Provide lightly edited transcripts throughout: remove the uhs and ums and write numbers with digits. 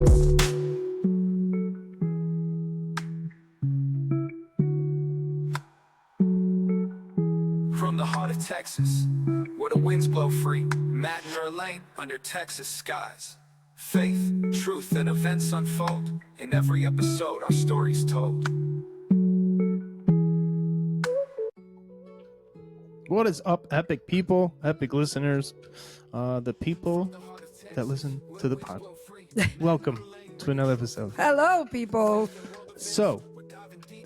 From the heart of Texas, where the winds blow free, Matt and Erlane under Texas skies. Faith, truth, and events unfold. In every episode, our story's told. What is up, epic people, epic listeners, the people that listen to the pod? Welcome to another episode. Hello, people. So,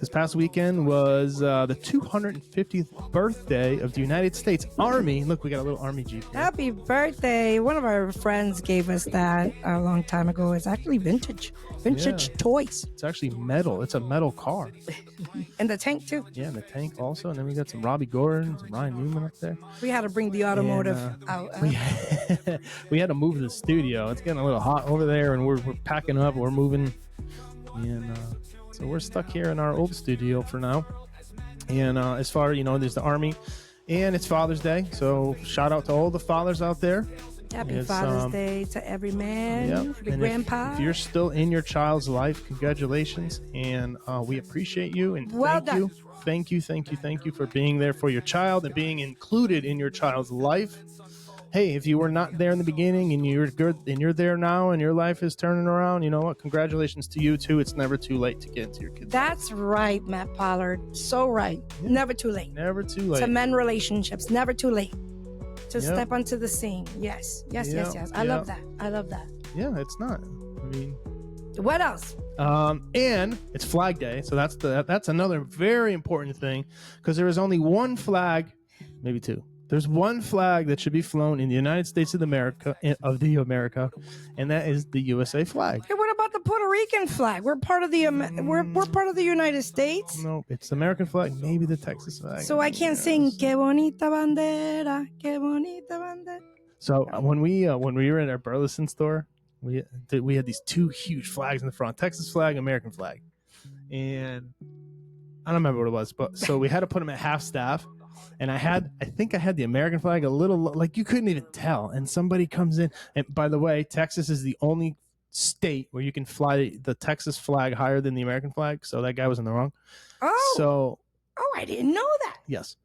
this past weekend was the 250th birthday of the United States Army. Look, we got a little Army Jeep here. Happy birthday. One of our friends gave us that a long time ago. It's actually vintage toys. It's actually metal. It's a metal car. And the tank, too. Yeah, and the tank also. And then we got some Robbie Gordon, some Ryan Newman up there. We had to bring the Automotive out. We had to move the studio. It's getting a little hot over there, and we're packing up. We're moving. And so we're stuck here in our old studio for now. And as far, there's the Army. And it's Father's Day. So shout out to all the fathers out there. Happy Father's Day to every man, for the grandpa. If you're still in your child's life, congratulations. And we appreciate you. And Thank you for being there for your child and being included in your child's life. Hey, if you were not there in the beginning and you're good and you're there now and your life is turning around, you know what? Congratulations to you too. It's never too late to get into your kids' That's life. right, Matt Pollard. So right. Yeah. Never too late. Never too late. To mend relationships. Never too late. To step onto the scene. Yes. I love that. Yeah, it's not. I mean, what else? And it's Flag Day, so that's another very important thing because there is only one flag, maybe two. There's one flag that should be flown in the United States of America, and that is the USA flag. Hey, what about the Puerto Rican flag? We're part of the we're part of the United States. No, it's the American flag, maybe the Texas flag. So I can't sing "Qué bonita bandera, qué bonita bandera." So when we were at our Burleson store, we had these two huge flags in the front: Texas flag, American flag, and I don't remember what it was, but so we had to put them at half staff. And I think I had the American flag a little, like you couldn't even tell. And somebody comes in. And by the way, Texas is the only state where you can fly the Texas flag higher than the American flag. So that guy was in the wrong. Oh, I didn't know that. Yes.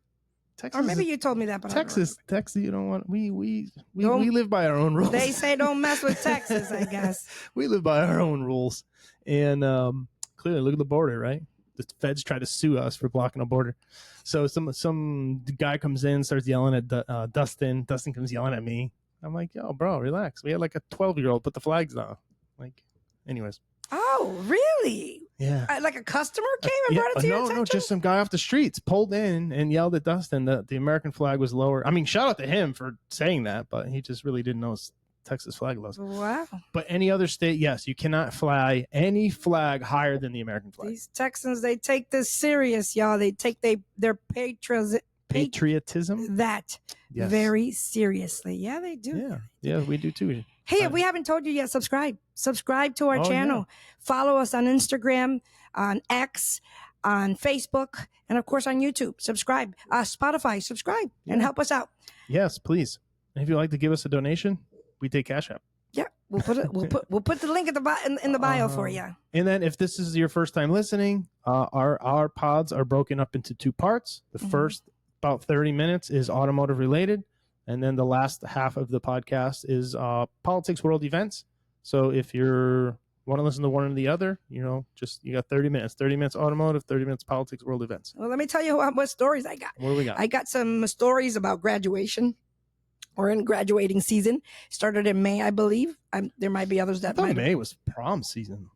Texas, or maybe you told me that, but Texas, you don't want, we live by our own rules. They say don't mess with Texas, I guess. We live by our own rules. And clearly, look at the border, right? The feds try to sue us for blocking a border. So some guy comes in, starts yelling at Dustin. Dustin comes yelling at me. I'm like, yo, bro, relax. We had like a 12-year-old put the flags down. Like, anyways. Oh, really? Yeah. Like a customer came and brought it to your attention? No, just some guy off the streets pulled in and yelled at Dustin that the American flag was lower. I mean, shout out to him for saying that, but he just really didn't know his Texas flag laws. Wow. But any other state, yes, you cannot fly any flag higher than the American flag. These Texans, they take this serious, y'all. They take their patriotism very seriously. Yeah, they do. Yeah, we do too. Hey, if we haven't told you yet, subscribe to our channel. Yeah. Follow us on Instagram, on X, on Facebook, and of course on YouTube. Subscribe. Spotify, subscribe and help us out. Yes, please. And if you'd like to give us a donation, we take Cash App. Yeah, we'll put the link at in the bio for you. And then if this is your first time listening, our pods are broken up into two parts. The first about 30 minutes is automotive related, and then the last half of the podcast is politics, world events. So if you want to listen to one or the other, you got 30 minutes. 30 minutes automotive, 30 minutes politics, world events. Well, let me tell you what stories I got. What do we got? I got some stories about graduation. We're in graduating season. Started in May, I believe. There might be others that May was prom season.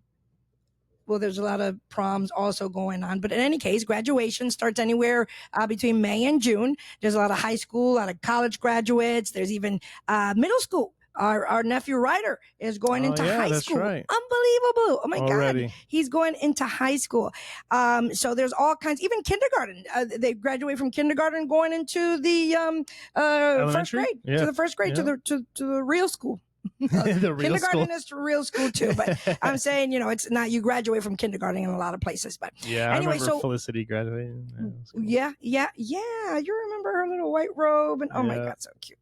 Well, there's a lot of proms also going on. But in any case, graduation starts anywhere between May and June. There's a lot of high school, a lot of college graduates. There's even middle school. Our nephew Ryder is going into high school. Right. Unbelievable. Oh my Already. God. He's going into high school. So there's all kinds, even kindergarten. They graduate from kindergarten going into the first grade. Yeah. To the first grade, to the real school. The real kindergarten school. is real school too, but I'm saying, it's not, you graduate from kindergarten in a lot of places, but yeah, anyway, I remember Felicity graduating. Yeah. You remember her little white robe and oh my God, so cute.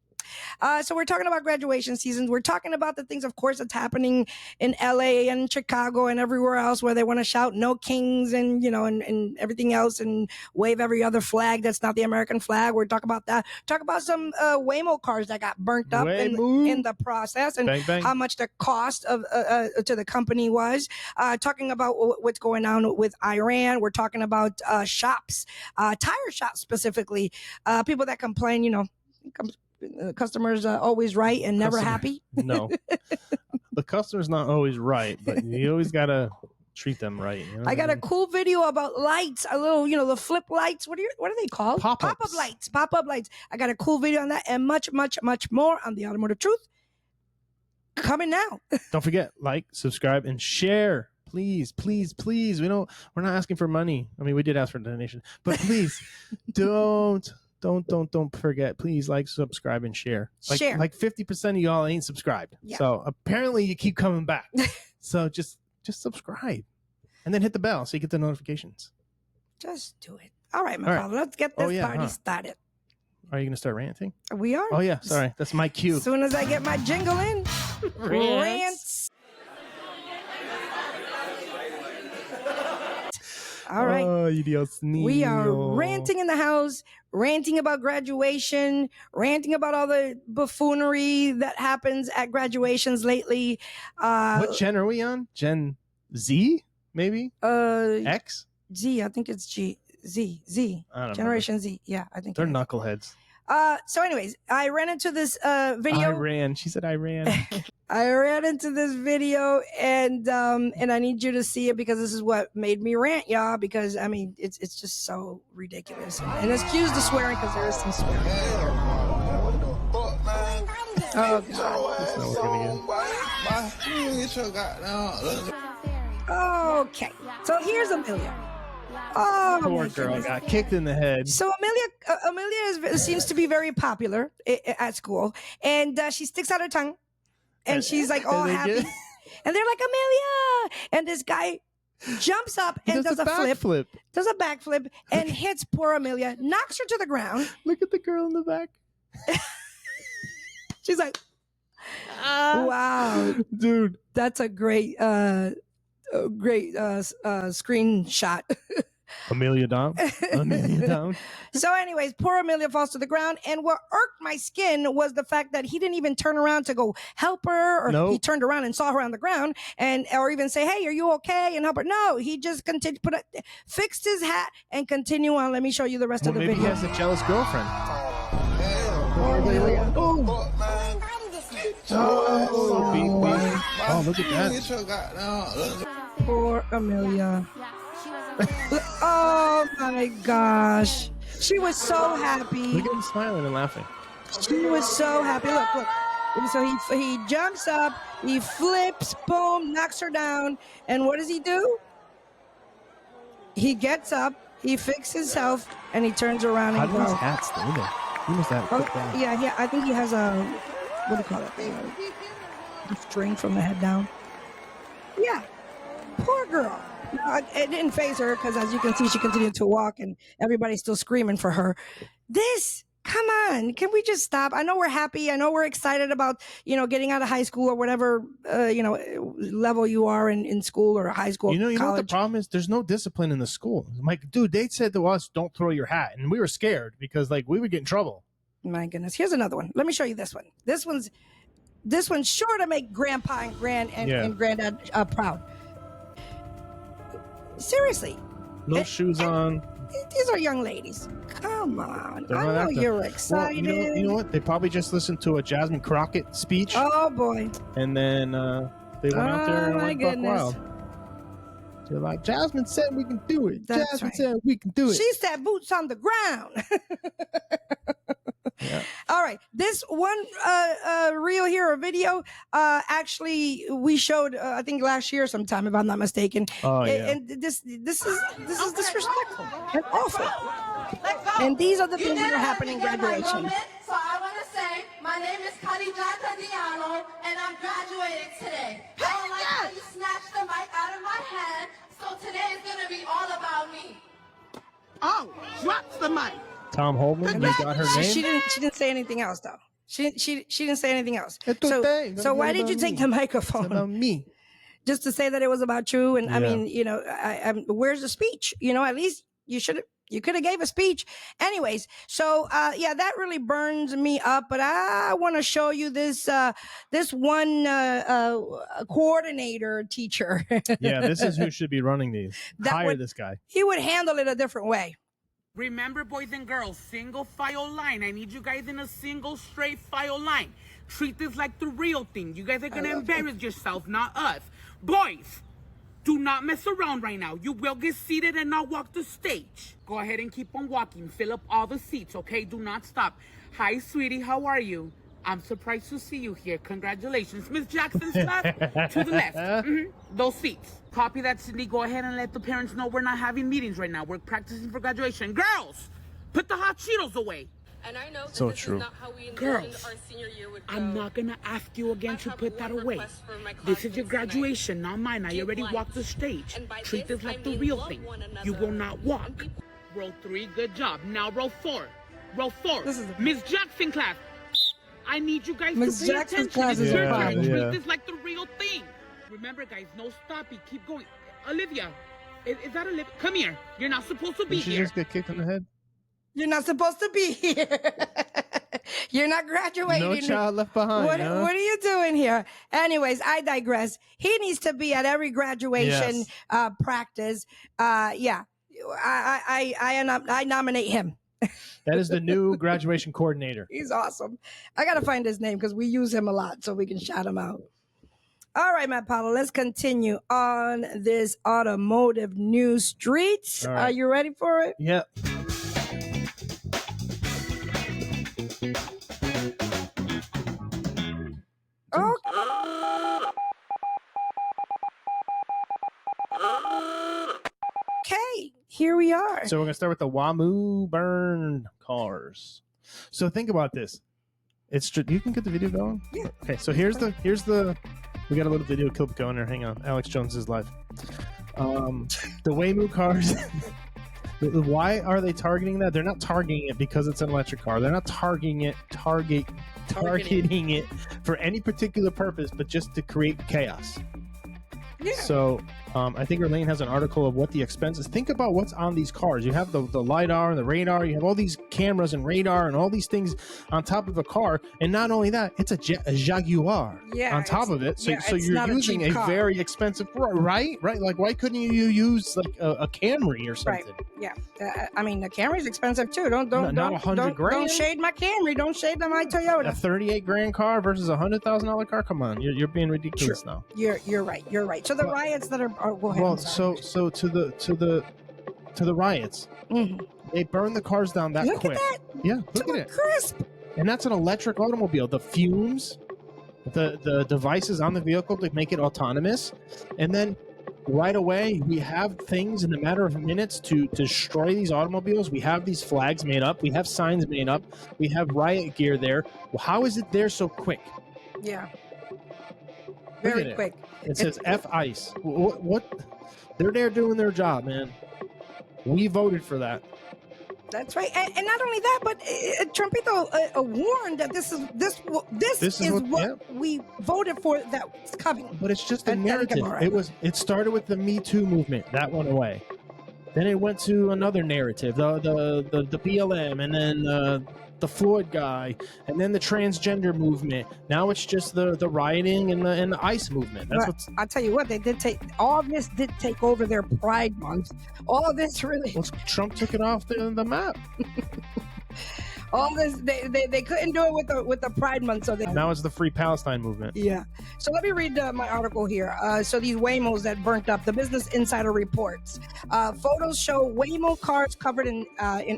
So we're talking about graduation seasons. We're talking about the things, of course, that's happening in LA and Chicago and everywhere else where they want to shout "No Kings" and and everything else and wave every other flag that's not the American flag. We're talking about that. Talk about some Waymo cars that got burnt up in the process and bang, bang. how much the cost of to the company was. Talking about what's going on with Iran. We're talking about shops, tire shops specifically. People that complain, customers are always right and never happy. No, the customer's not always right, but you always gotta treat them right. I got a cool video about lights, a little, the flip lights. What are they called? Pop-ups. Pop-up lights. I got a cool video on that and much, much, much more on the Automotive Truth coming now. Don't forget, like, subscribe, and share. Please, please, please. We're not asking for money. I mean, we did ask for a donation, but please don't forget. Please like, subscribe, and share. Share. Like 50% of y'all ain't subscribed. Yeah. So apparently you keep coming back. So just subscribe and then hit the bell so you get the notifications. Just do it. All right, my father. Let's get this party started. Are you going to start ranting? We are. Oh, yeah. Sorry. That's my cue. As soon as I get my jingle in, rants. All right. Oh, Dios mío. We are ranting in the house, ranting about graduation, ranting about all the buffoonery that happens at graduations lately. What gen are we on? Gen Z, maybe? X? Z, I think it's Z. I don't Generation Z. Yeah, I think they're knuckleheads. So anyways, I ran into this video. She said I ran. I ran into this video and I need you to see it because this is what made me rant, y'all, because I mean it's just so ridiculous. And excuse the swearing because there is some swearing. Oh God. Okay. So here's Amelia. Oh, poor girl got kicked in the head. So Amelia seems to be very popular at school, and she sticks out her tongue, and she's like all happy, and they're like Amelia, and this guy jumps up and does a backflip, and hits poor Amelia, knocks her to the ground. Look at the girl in the back. She's like, "Wow, dude, that's a great screenshot." Amelia down. Amelia down. So anyways, poor Amelia falls to the ground. And what irked my skin was the fact that he didn't even turn around to go help her, or he turned around and saw her on the ground or even say, "Hey, are you okay?" and help her. No, he just continued, fixed his hat and continue on. Let me show you the rest of the maybe video. Maybe he has a jealous girlfriend. Oh, look at that. Poor Amelia. Oh my gosh. She was so happy. Look at him smiling and laughing. She was so happy. Look. And so he jumps up, he flips, boom, knocks her down. And what does he do? He gets up, he fixes himself, and he turns around and goes. How do these hats stay there? He must have yeah, I think he has a, what do you call it? A string from the head down. Yeah. Poor girl. No, it didn't faze her because, as you can see, she continued to walk and everybody's still screaming for her. Come on, can we just stop? I know we're happy. I know we're excited about, getting out of high school or whatever, level you are in school or high school. You know college. what the problem is? There's no discipline in the school. Like, dude, they said to us, "Don't throw your hat," and we were scared because we would get in trouble. My goodness, here's another one. Let me show you this one. This one's sure to make Grandpa and Granddad proud. Seriously. No shoes on. These are young ladies. Come on. I know you're excited. Well, you know what? They probably just listened to a Jasmine Crockett speech. Oh, boy. And then they went out there and went buck wild. They're like, Jasmine said we can do it. Jasmine said we can do it. She said boots on the ground. Yeah. All right. This one reel here or video, actually we showed I think last year sometime, if I'm not mistaken. Oh, yeah. And this is disrespectful and awful. And these are the things that are happening in graduation. So I want to say my name is Khadija Diano and I'm graduating today. I don't like how you snatched the mic out of my hand, so today is going to be all about me. Oh, drops the mic. Tom Holman, you got her name? She didn't say anything else though. She didn't say anything else. It's So okay. so why did you About take me. the It's microphone? about me. Just to say that it was about you? And I Yeah. mean, you know, where's the speech? You know, at least you could have gave a speech. Anyways, so yeah, that really burns me up. But I want to show you this this one coordinator teacher. Yeah, this is who should be running these. Hire this guy. He would handle it a different way. Remember, boys and girls, single file line. I need you guys in a single straight file line. Treat this like the real thing. You guys are gonna embarrass yourself, not us. Boys, do not mess around right now. You will get seated and not walk the stage. Go ahead and keep on walking. Fill up all the seats, okay? Do not stop. Hi, sweetie, how are you? I'm surprised to see you here. Congratulations. Miss Jackson's class, to the left. Those seats. Copy that, Cindy. Go ahead and let the parents know we're not having meetings right now. We're practicing for graduation. Girls, put the hot Cheetos away. And I know that So this true. is not how we envisioned Girls, our senior year would go. I'm not gonna ask you again I to have put that one away. request for my This is your classmates graduation, not mine. I Give already life. walked the stage. And by Treat this, this like I the mean real love thing. one You will another. not walk. Row 3, good job. Now row 4. Row 4. This is the- Miss Jackson class. I need you guys Miss to pay Jackson's attention. class It's is your a turn. problem. Treat Yeah. this like the real thing. Remember, guys, no stopping. Keep going. Olivia, is that Olivia? Come here. You're not supposed to be Did she here. just get kicked in the head? You're not supposed to be here. You're not graduating. No child left behind. What, huh? what are you doing here? Anyways, I digress. He needs to be at every graduation Yes. practice. Yeah, I nominate him. That is the new graduation coordinator. He's awesome. I gotta find his name because we use him a lot, so we can shout him out. All right, Matt Paulo, let's continue on this automotive news streets. All right. Are you ready for it? Yep. Okay, here we are. So we're gonna start with the Waymo burn cars. So think about this. You can get the video going. Yeah. Okay. So here's the. We got a little video clip going there. Hang on. Alex Jones is live. The Waymo cars. Why are they targeting that? They're not targeting it because it's an electric car. They're not targeting it for any particular purpose, but just to create chaos. Yeah. So I think Elaine has an article of what the expenses. Think about what's on these cars. You have the LiDAR and the radar. You have all these cameras and radar and all these things on top of a car. And not only that, it's a Jaguar on top of it. So, yeah, so it's you're not a using cheap a car. very expensive car, right? Right? Like, why couldn't you use like a Camry or Right. something? Yeah. I mean, the Camry's expensive too. Don't Not $100 don't grand. shade my Camry. Don't shade my A Toyota. 38 grand car versus a $100,000 car? Come on, you're being ridiculous now. You're right. You're right. So the riots that are go ahead. Well, I'm sorry. so to the riots, Mhm. they burn the cars down that Look quick. at that. Yeah, look To at a it. crisp. And that's an electric automobile. The fumes, the devices on the vehicle to make it autonomous, and then right away we have things in a matter of minutes to destroy these automobiles. We have these flags made up. We have signs made up. We have riot gear there. Well, how is it there so quick? Yeah. Look Very at it. quick. It says F ICE. What? They're there doing their job, man. We voted for that. That's right. And not only that, but Trumpito warned that this is what we voted for that's coming. But it's just a And narrative. Camara. It started with the Me Too movement. That went away. Then it went to another narrative, the BLM, and then the Floyd guy, and then the transgender movement. Now it's just the rioting and the ICE movement. That's But what's. I'll tell you what, they did take all of this did take over their Pride Month. All of this really, Well, Trump took it off the map. all this they couldn't do it with the Pride Month, so they. Now it's the Free Palestine movement. Yeah. So let me read my article here. So these Waymos that burnt up, the Business Insider reports. Photos show Waymo cars covered in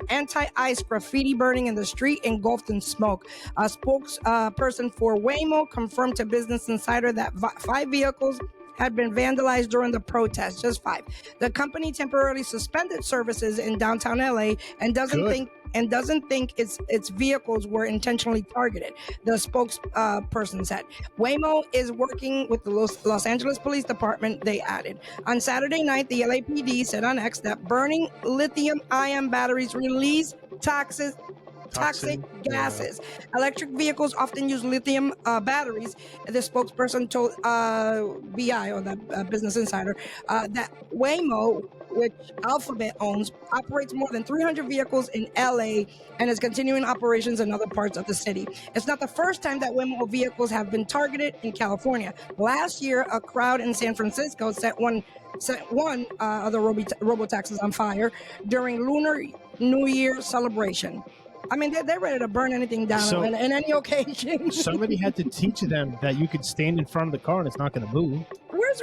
anti-ice graffiti burning in the street, engulfed in smoke. A spokesperson for Waymo confirmed to Business Insider that 5 vehicles had been vandalized during the protest. Just 5. The company temporarily suspended services in downtown LA and doesn't Good. think its vehicles were intentionally targeted. The spokesperson said Waymo is working with the Los Angeles Police Department. They added on Saturday night, the LAPD said on X that burning lithium-ion batteries release toxic toxic Toxin, gases. Electric vehicles often use lithium batteries. The spokesperson told BI, or the Business Insider, that Waymo, which Alphabet owns, operates more than 300 vehicles in LA and is continuing operations in other parts of the city. It's not the first time that Waymo vehicles have been targeted in California. Last year, a crowd in San Francisco set one of the robo-taxis on fire during Lunar New Year celebration. I mean, they're ready to burn anything down So- in any occasion. Somebody had to teach them that you could stand in front of the car and it's not going to move. Where's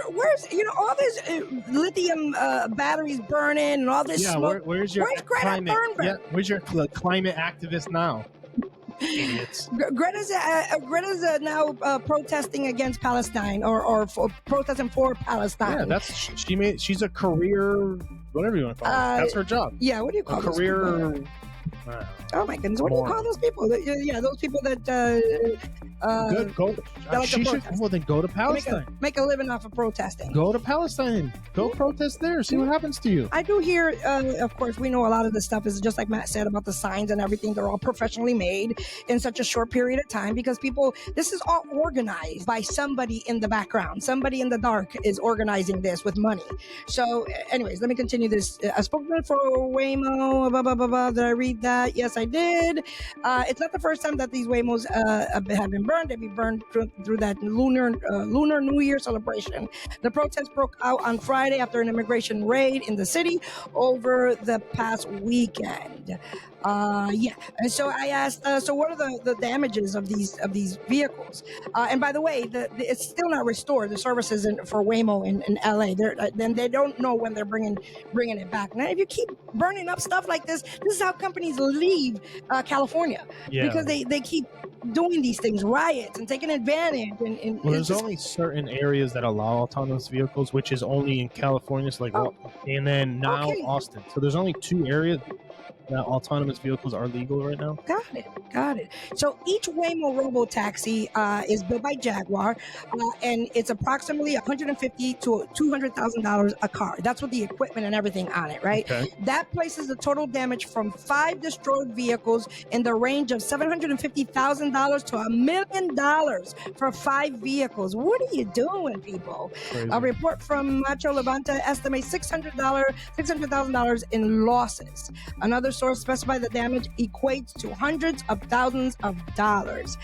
all this lithium batteries burning and all this Yeah, smoke? where's your Where's Greta climate? Thunberg? Yeah, where's your climate activist now? Idiots. Greta's now protesting against Palestine or protesting for Palestine. Yeah, she's a career, whatever you want to call it. That's her job. Yeah, what do you A call those career. people? Oh my goodness, what do you call those people? Yeah, those people that Good. Go. like She to should. protest. Well, then go to Palestine. make a living off of protesting. Go to Palestine. Go protest there. See what happens to you. I do hear, of course, we know a lot of this stuff is just like Matt said about the signs and everything. They're all professionally made in such a short period of time because this is all organized by somebody in the background. Somebody in the dark is organizing this with money. So, anyways, let me continue this. A spokesman for Waymo, blah, blah, blah, blah. Did I read that? Yes, I did. It's not the first time that these Waymos have been burned. They've been burned through that Lunar New Year celebration. The protest broke out on Friday after an immigration raid in the city over the past weekend. And so I asked, so what are the damages of these vehicles? And by the way, it's still not restored. The services for Waymo in LA, then they don't know when they're bringing it back. Now, if you keep burning up stuff like this is how companies leave California because they keep doing these things, riots and taking advantage. And Well, there's only certain areas that allow autonomous vehicles, which is only in California, so and then now Austin. So there's only 2 areas that autonomous vehicles are legal right now. Got it. So each Waymo robo-taxi is built by Jaguar, and it's approximately $150,000 to $200,000 a car. That's with the equipment and everything on it, right? Okay. That places the total damage from 5 destroyed vehicles in the range of $750,000 to $1 million for 5 vehicles. What are you doing, people? Crazy. A report from Macho Levanta estimates $600,000 in losses. Another source specified the damage equates to hundreds of thousands of dollars.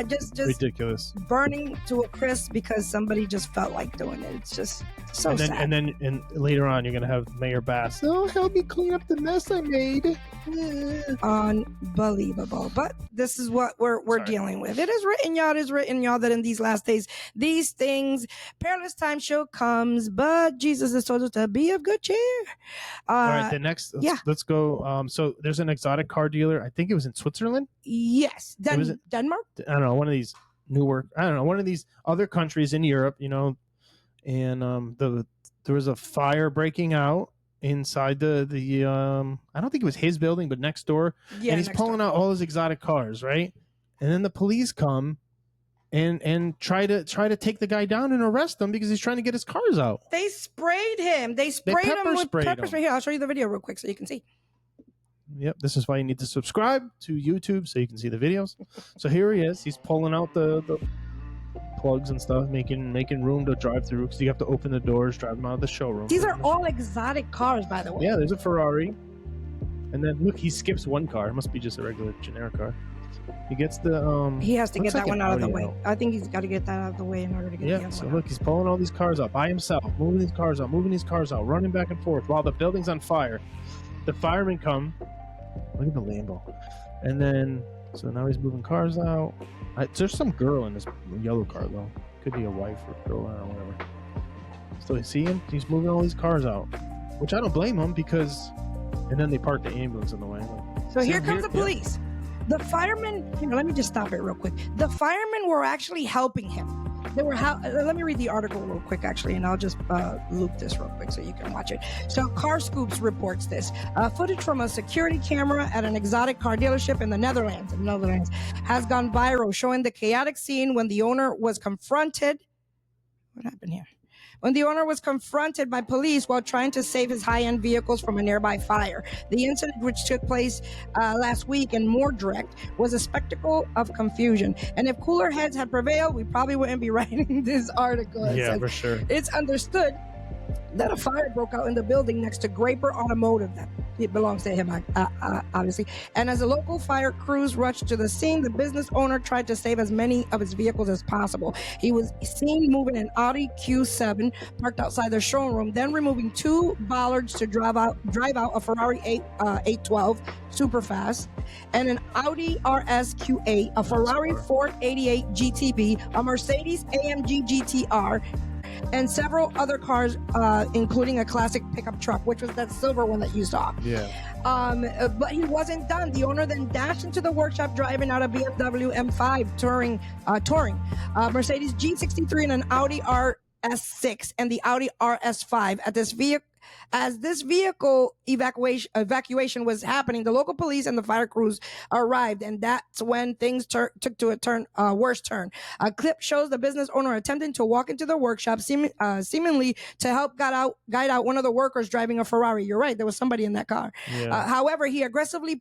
Just Ridiculous. burning to a crisp because somebody just felt like doing it. It's just so sad. And then later on, you're gonna have Mayor Bass. Oh, help me clean up the mess I made. Unbelievable. But this is what we're dealing with. It is written, y'all, that in these last days, these things, perilous time shall comes, but Jesus has told us to be of good cheer. All right, the next, let's go. So there's an exotic car dealer. I think it was in Switzerland. Yes. Denmark? I don't know, one of these one of these other countries in Europe, and there was a fire breaking out inside the I don't think it was his building, but next door. Yeah, and he's pulling out all his exotic cars, right? And then the police come and try to take the guy down and arrest him because he's trying to get his cars out. They sprayed him. They sprayed him with pepper spray. Here, I'll show you the video real quick so you can see. Yep, this is why you need to subscribe to YouTube so you can see the videos. So here he is. He's pulling out the plugs and stuff, making room to drive through because you have to open the doors, drive them out of the showroom. These are all exotic cars, by the way. Yeah, there's a Ferrari. And then look, he skips one car. It must be just a regular generic car. He gets the He has to get that one out of the way. Out. I think he's got to get that out of the way in order to get the other so one look, he's pulling all these cars up by himself, moving these cars out, running back and forth while the building's on fire. The firemen come. Look at the Lambo. And then, so now he's moving cars out. There's some girl in this yellow car, though. Could be a wife or girl, or whatever. So you see him? He's moving all these cars out. Which I don't blame him because... And then they park the ambulance in the way. So here comes the police. The firemen... let me just stop it real quick. The firemen were actually helping him. They were let me read the article real quick, actually, and I'll just loop this real quick so you can watch it. So Car Scoops reports this. Footage from a security camera at an exotic car dealership in the Netherlands has gone viral, showing the chaotic scene when the owner was confronted. What happened here? when the owner was confronted by police while trying to save his high-end vehicles from a nearby fire. The incident, which took place last week and more direct, was a spectacle of confusion. And if cooler heads had prevailed, we probably wouldn't be writing this article. Yeah, for sure. It's understood that a fire broke out in the building next to Graper Automotive. That it belongs to him, obviously. And as the local fire crews rushed to the scene, the business owner tried to save as many of his vehicles as possible. He was seen moving an Audi Q7 parked outside the showroom, then removing 2 bollards to drive out a Ferrari 812 Superfast, and an Audi RS Q8, a Ferrari 488 GTB, a Mercedes AMG GTR, and several other cars, including a classic pickup truck, which was that silver one that you saw. Yeah. But he wasn't done. The owner then dashed into the workshop driving out a BMW M5 touring, Mercedes G63 and an Audi RS6 and the Audi RS5. As this vehicle evacuation was happening, the local police and the fire crews arrived, and that's when things took to a worse turn. A clip shows the business owner attempting to walk into the workshop, seemingly to help guide out one of the workers driving a Ferrari. You're right, there was somebody in that car. Yeah. However, he was aggressively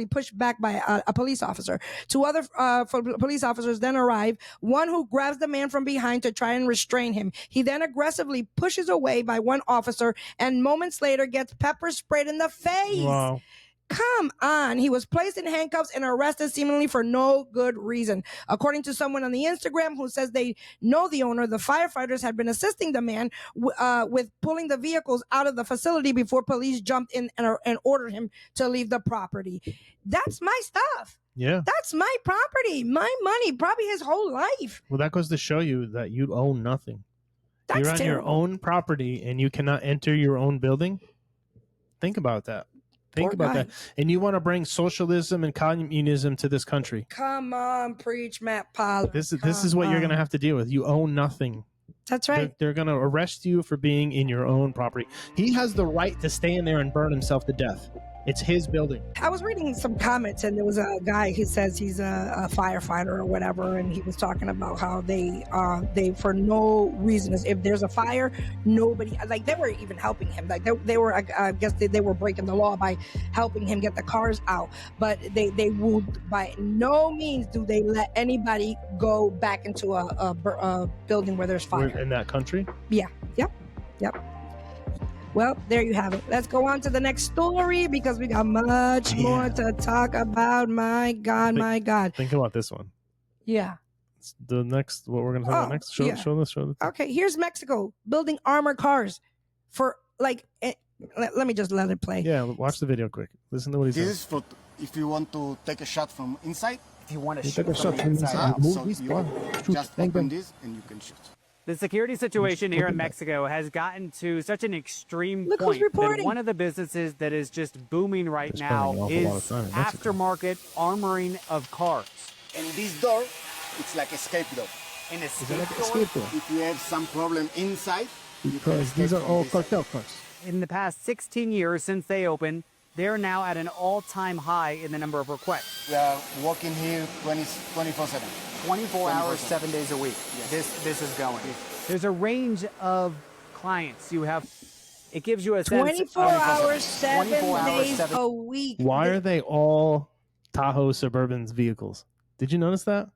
pushed back by a police officer. 2 other police officers then arrive, one who grabs the man from behind to try and restrain him. He then aggressively pushes away by one officer and moments later gets pepper sprayed in the face. Wow. Come on. He was placed in handcuffs and arrested seemingly for no good reason. According to someone on the Instagram who says they know the owner, the firefighters had been assisting the man with pulling the vehicles out of the facility before police jumped in and ordered him to leave the property. That's my stuff. Yeah. That's my property, my money, probably his whole life. Well, that goes to show you that you own nothing. That's You're on your terrible. own property and you cannot enter your own building. Think about that. Think Poor about guy. that. And you want to bring socialism and communism to this country. Come on, preach, Matt Pollard. This is what you're going to have to deal with. You own nothing. That's right. They're going to arrest you for being in your own property. He has the right to stay in there and burn himself to death. It's his building. I was reading some comments, and there was a guy who says he's a firefighter or whatever, and he was talking about how they for no reason, if there's a fire, nobody, like, they were even helping him. Like they were, I guess they were breaking the law by helping him get the cars out, but they would by no means do they let anybody go back into a building where there's fire. We're in that country. Yeah. Yep. Well, there you have it. Let's go on to the next story because we got much more to talk about. My God. Think about this one. Yeah. It's the next, what we're going to talk about next. Show this. Okay, here's Mexico building armored cars for let me just let it play. Yeah, watch the video quick. Listen to what he This says. is for if you want to take a shot from inside. If you want to take shoot a shot from the from inside. inside. So this you bar. just open this and you can shoot. The security situation here in Mexico has gotten to such an extreme Look who's point that reporting. one of the businesses that is just booming right They're spending an now awful lot is of time in Mexico. aftermarket armoring of cars. And this door, it's like escape door. An Is it escape like a door. skateboard? If you have some problem inside, you can Because escape these are from all this. cartel cars. In the past 16 years since they opened, they're now at an all-time high in the number of requests. We are working here 24/7. 24 hours, 24/7. 7 days a week. Yes. This is going. There's a range of clients you have. It gives you a sense 24 of hours, 7 24 hours, days 7 a week. Why are they all Tahoe Suburbans vehicles? Did you notice that?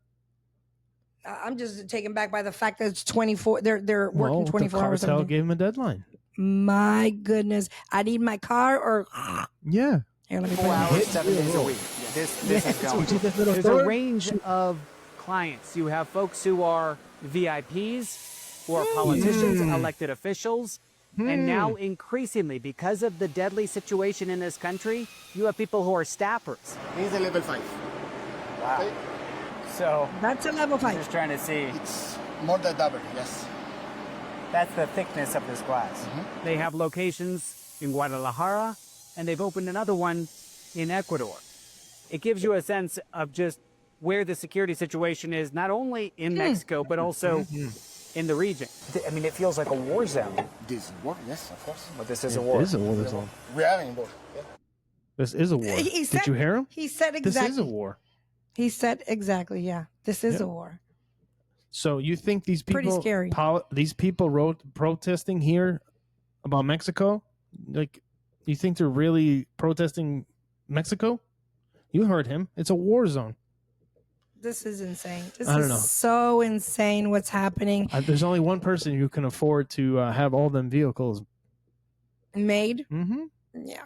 I'm just taken back by the fact that it's 24. They're working 24 the hours. cartel a day. gave him a deadline. My goodness, I need my car or Yeah. here. Let me 4 put it hours, on. 7 days a week. This is going. There's a range of clients. You have folks who are VIPs, who are politicians, elected officials, and now increasingly, because of the deadly situation in this country, you have people who are staffers. This is a level 5. Wow. Okay? So That's a level 5. just trying to see. It's more than double, yes. That's the thickness of this glass. They have locations in Guadalajara, and they've opened another one in Ecuador. It gives you a sense of just where the security situation is, not only in Mexico, but also in the region. I mean, it feels like a war zone, This is war, yes, of course. but this is a It war. is a war zone. We are in war. Yeah. This is a war. He said- Did you hear him? He said This exactly. is a war. He said exactly. Yeah, this is Yeah. a war. So you think these Pretty people, scary. these people protesting here about Mexico, like, you think they're really protesting Mexico? You heard him. It's a war zone. This is insane. This I don't is know. so insane what's happening. There's only one person who can afford to have all them vehicles Made? Mm-hmm. Yeah.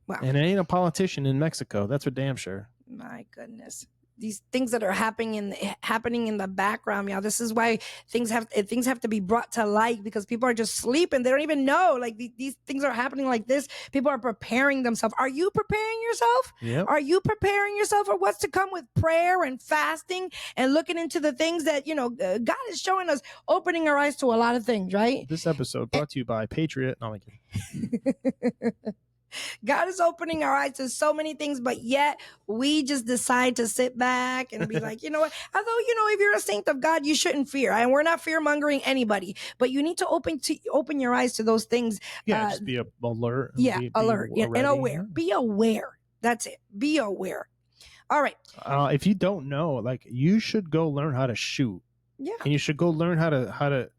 Wow. And it ain't a politician in Mexico. That's for damn sure. My goodness. These things that are happening in the background, y'all. This is why things have to be brought to light, because people are just sleeping. They don't even know. Like these things are happening like this. People are preparing themselves. Are you preparing yourself? Yep. Are you preparing yourself for what's to come with prayer and fasting and looking into the things that, God is showing us, opening our eyes to a lot of things, right? This episode brought to you by Patriot. No, I'm kidding. God is opening our eyes to so many things, but yet we just decide to sit back and be like, you know what? Although, if you're a saint of God, you shouldn't fear. And we're not fear mongering anybody, but you need to open your eyes to those things. Yeah, just be alert. Yeah, be alert and ready. aware. Be aware. That's it. Be aware. All right. If you don't know, like, you should go learn how to shoot. Yeah. And you should go learn how to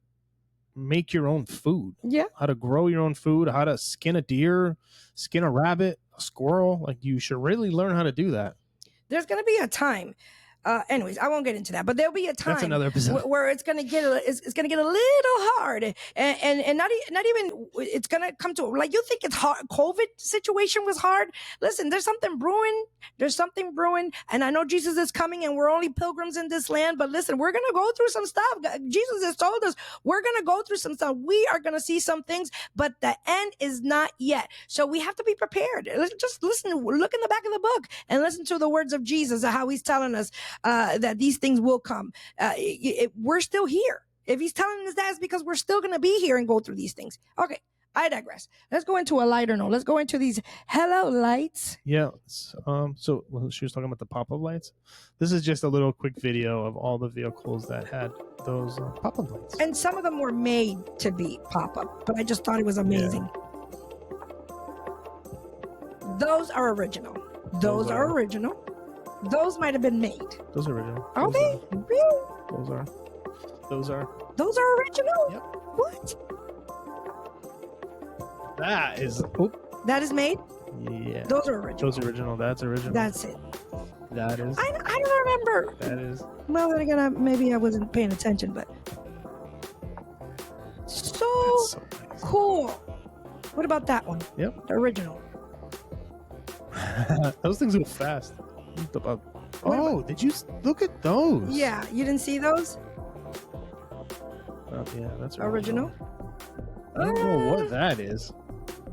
make your own food. Yeah. How to grow your own food, how to skin a deer, skin a rabbit, a squirrel. Like, you should really learn how to do that. There's going to be a time. Anyways, I won't get into that, but there'll be a time. That's another episode. Where it's gonna get a little hard, and not even it's gonna come to, like, you think it's hard. COVID situation was hard. Listen, there's something brewing. And I know Jesus is coming, and we're only pilgrims in this land. But listen, we're gonna go through some stuff. Jesus has told us we're gonna go through some stuff. We are gonna see some things, but the end is not yet. So we have to be prepared. Just listen, look in the back of the book, and listen to the words of Jesus, how he's telling us that these things will come. We're still here. If he's telling us that, it's because we're still going to be here and go through these things. Okay, I digress. Let's go into a lighter note. Let's go into these hello lights. Yeah. So she was talking about the pop-up lights. This is just a little quick video of all the vehicles that had those pop-up lights. And some of them were made to be pop-up, but I just thought it was amazing. Yeah. Those are original. Those are original. Those might have been made. Those are original. Are they? Really? Those are. Those are original? Yep. What? That is. That is made? Yeah. Those are original. Those are original. That's original. That's it. That is. I don't remember. That is. Well, then again, maybe I wasn't paying attention, but so That's so nice. cool. What about that one? Yep. The original. Those things go fast. Oh, did you look at those? Yeah, you didn't see those? Yeah, that's Original? I don't know what that is.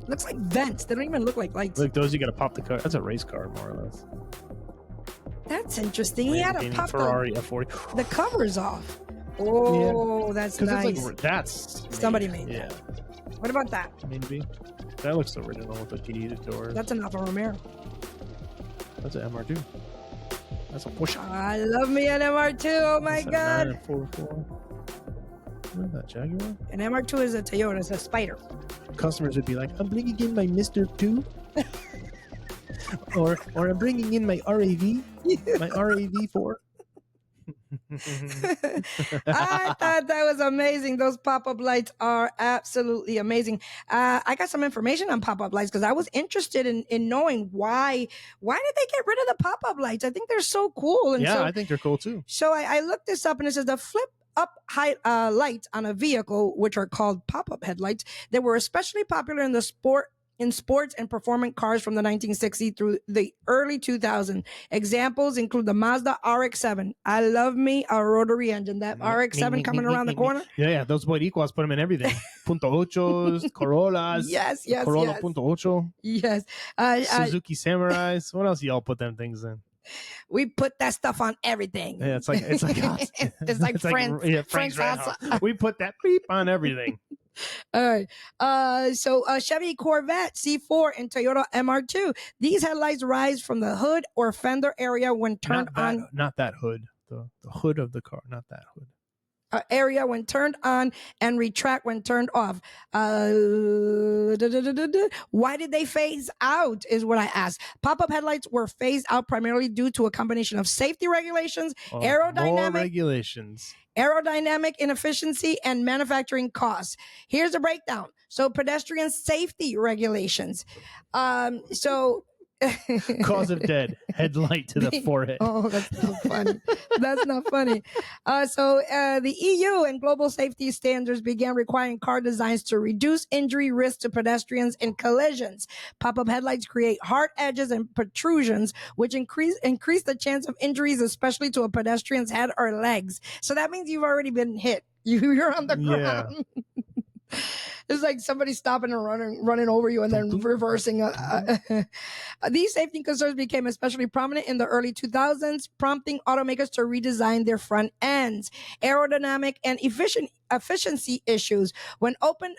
Looks like vents. They don't even look like lights. Like those, you gotta pop the car. That's a race car, more or less. That's interesting. He had to pop Ferrari F40. the covers off. Oh, yeah. That's nice. It's like, that's somebody made that. Yeah. What about that? Maybe. That looks original with the heated doors. That's an Alfa Romeo. That's an MR2. That's a Porsche. I love me an MR2. Oh my God. 944. What is that, Jaguar? An MR2 is a Toyota. It's a Spider. Customers would be like, I'm bringing in my Mr. 2. or I'm bringing in my RAV. My RAV4. I thought that was amazing. Those pop-up lights are absolutely amazing. I got some information on pop-up lights because I was interested in knowing why did they get rid of the pop-up lights? I think they're so cool. And yeah, I think they're cool too. So I looked this up, and it says the flip up lights on a vehicle, which are called pop-up headlights, they were especially popular in sports and performance cars from the 1960s through the early 2000s. Examples include the Mazda RX-7. I love me a rotary engine. That RX-7 coming around the corner. Yeah, those Boricuas put them in everything. Punto ochos, Corollas. Yes. Corolla Punto Ocho. Yes. Suzuki Samurais. What else y'all put them things in? We put that stuff on everything. Yeah, it's like it's like Frank's Red Hot. We put that beep on everything. All right. So Chevy Corvette C4 and Toyota MR2. These headlights rise from the hood or fender area when turned on. Not that hood. The hood of the car, not that hood. area when turned on and retract when turned off. Why did they phase out is what I asked. Pop-up headlights were phased out primarily due to a combination of safety regulations, More aerodynamic inefficiency, and manufacturing costs. Here's a breakdown. So pedestrian safety regulations. Cause of death, headlight to the forehead. Oh, that's not funny. That's not funny. The EU and global safety standards began requiring car designs to reduce injury risk to pedestrians in collisions. Pop-up headlights create hard edges and protrusions, which increase the chance of injuries, especially to a pedestrian's head or legs. So that means you've already been hit. You're on the ground. It's like somebody stopping and running over you and then reversing. These safety concerns became especially prominent in the early 2000s, prompting automakers to redesign their front ends. Aerodynamic and efficiency issues. When open,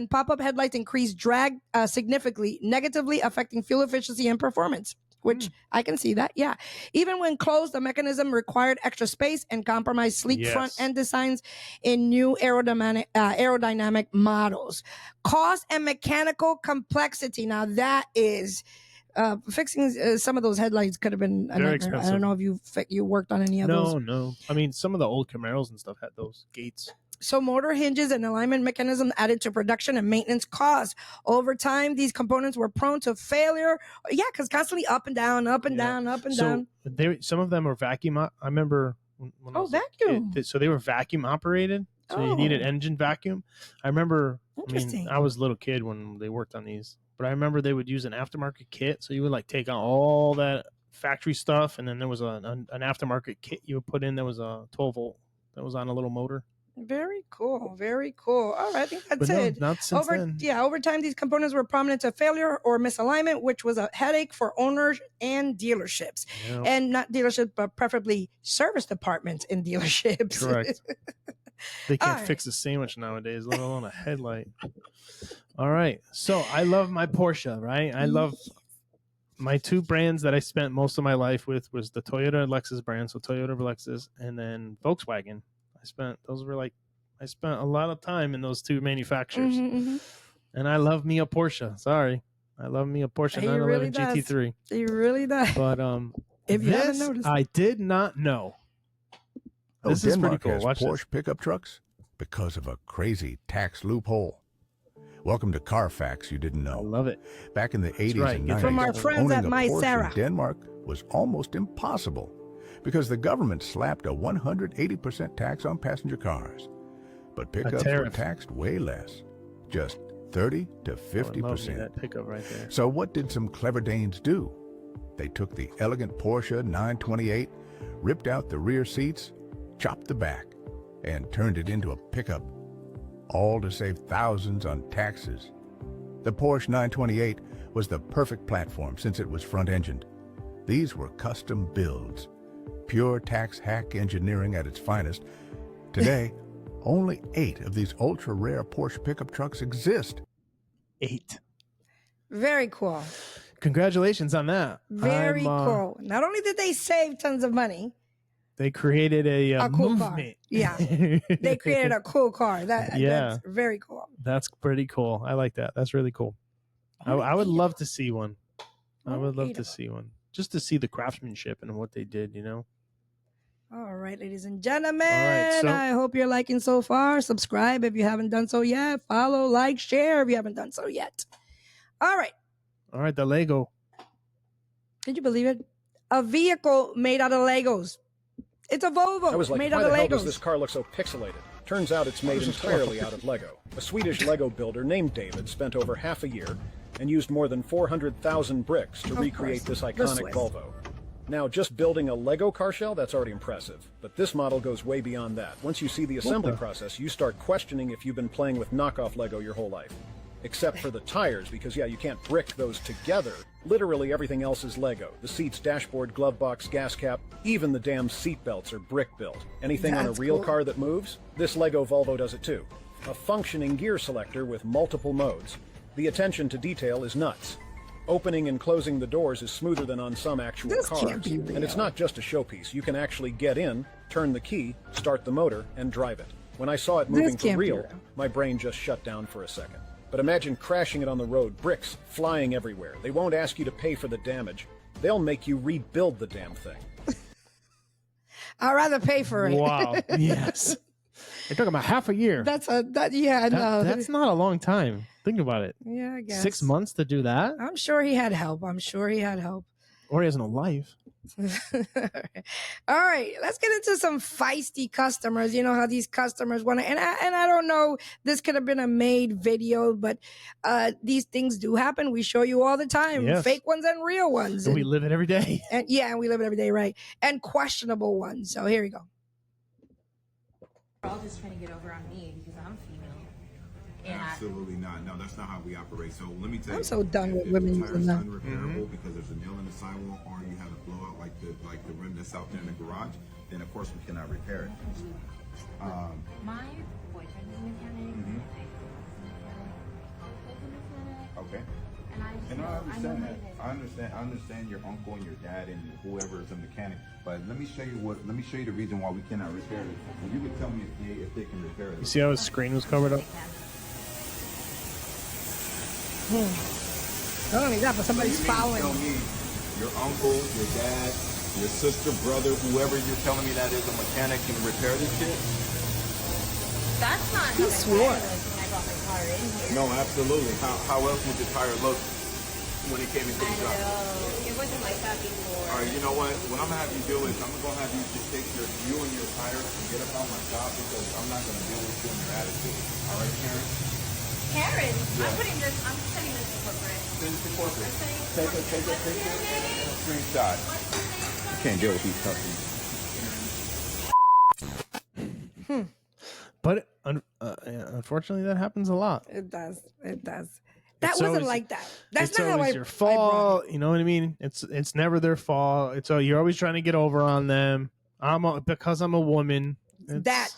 pop-up headlights increase drag significantly, negatively affecting fuel efficiency and performance. Which I can see that, yeah. Even when closed, the mechanism required extra space and compromised sleek front end designs in new aerodynamic models. Cost and mechanical complexity. Now that is fixing some of those headlights could have been very expensive. I don't know if you worked on any of those. No. I mean, some of the old Camaros and stuff had those gates. So motor hinges and alignment mechanism added to production and maintenance costs. Over time, these components were prone to failure. Yeah, because constantly up and down. Some of them were vacuum. I remember when vacuum. So they were vacuum operated. So you needed engine vacuum. I remember. Interesting. I was a little kid when they worked on these, but I remember they would use an aftermarket kit. So you would like take out all that factory stuff, and then there was an aftermarket kit you would put in. There was a 12-volt that was on a little motor. Very cool. Very cool. All right. I think that's it. Not since then. Yeah. Over time, these components were prominent to failure or misalignment, which was a headache for owners and dealerships. Yep. And not dealerships, but preferably service departments in dealerships. Correct. They can't fix a sandwich nowadays, let alone a headlight. All right. So I love my Porsche, right? I love my two brands that I spent most of my life with was the Toyota and Lexus brand. So Toyota, Lexus, and then Volkswagen. I spent a lot of time in those two manufacturers, and I love me a Porsche. Sorry, I love me a Porsche 911 GT3. He really does. But if you haven't noticed, I did not know. This is pretty cool. Watch Porsche pickup trucks because of a crazy tax loophole. Welcome to Carfax. You didn't know. I love it. Back in the 80s and 90s, from our friends at My Porsche Sarah in Denmark was almost impossible, because the government slapped a 180% tax on passenger cars. But pickups were taxed way less, just 30 to 50%. That pickup right there. So what did some clever Danes do? They took the elegant Porsche 928, ripped out the rear seats, chopped the back, and turned it into a pickup, all to save thousands on taxes. The Porsche 928 was the perfect platform since it was front-engined. These were custom builds. Pure tax hack engineering at its finest. Today, only 8 of these ultra-rare Porsche pickup trucks exist. 8. Very cool. Congratulations on that. Very cool. Not only did they save tons of money, they created a cool movement. Car. Yeah, they created a cool car. That's very cool. That's pretty cool. I like that. That's really cool. I would love to see one. I would love to see one. Just to see the craftsmanship and what they did, you know? All right, ladies and gentlemen. All right, I hope you're liking so far. Subscribe if you haven't done so yet. Follow, like, share if you haven't done so yet. All right. All right, the Lego. Did you believe it? A vehicle made out of Legos. It's a Volvo I was like, made why out the of hell Legos. does this car look so pixelated? Turns out it's made entirely out of Lego. A Swedish Lego builder named David spent over half a year and used more than 400,000 bricks to recreate this iconic Volvo. Now, just building a Lego car shell, that's already impressive. But this model goes way beyond that. Once you see the assembly process, you start questioning if you've been playing with knockoff Lego your whole life. Except for the tires, because yeah, you can't brick those together. Literally everything else is Lego. The seats, dashboard, glove box, gas cap, even the damn seat belts are brick built. Anything on a real car that moves? This Lego Volvo does it too. A functioning gear selector with multiple modes. The attention to detail is nuts. Opening and closing the doors is smoother than on some actual This cars. can't be real. And it's not just a showpiece. You can actually get in, turn the key, start the motor, and drive it. When I saw it moving for can't be real, real. my brain just shut down for a second. But imagine crashing it on the road, bricks flying everywhere. They won't ask you to pay for the damage. They'll make you rebuild the damn thing. I'd rather pay for it. Wow. Yes. You're talking about half a year. Yeah, no. That's not a long time. Think about it. Yeah, I guess. 6 months to do that? I'm sure he had help. Or he has no life. All right, let's get into some feisty customers. You know how these customers want to, and I don't know, this could have been a made video, but these things do happen. We show you all the time, Yes. fake ones and real ones. And we live it every day. And yeah, we live it every day, right? And questionable ones. So here we go. They're all just trying to get over on me because I'm female. And Absolutely not. No, that's not how we operate. So let me tell you. I'm so done with if women the using tire's that. unrepairable because there's a nail in the sidewall or you have a blowout like the rim that's out there in the garage, then of course we cannot repair it. my boyfriend is a mechanic. Okay. And I just And know, I understand what that. it is. I understand your uncle and your dad and whoever is a mechanic. But let me show you the reason why we cannot repair it. And you can tell me if they can repair it. You see how his screen was covered up? Not only that, but somebody's You mean to following. tell me your uncle, your dad, your sister, brother, whoever you're telling me that is a mechanic can repair this shit? That's not He how swore. my tire looked when I brought my car in here. No, absolutely. How else would the tire look when it came into I the shop? know. It wasn't like that before. All right, you know what? What I'm gonna have you do is I'm gonna have you just take you and your tire and get up on my job because I'm not gonna deal with you and your attitude. All right, Karen? Karen, I'm sending this to corporate. Send it to corporate. I'm sending it to Take a corporate. picture and a screenshot. You can't deal with these customers. But unfortunately, that happens a lot. It does. That It's wasn't always- like that. That's It's not how always I your brought fault. it. You know what I mean? It's never their fault. You're always trying to get over on them. Because I'm a woman. That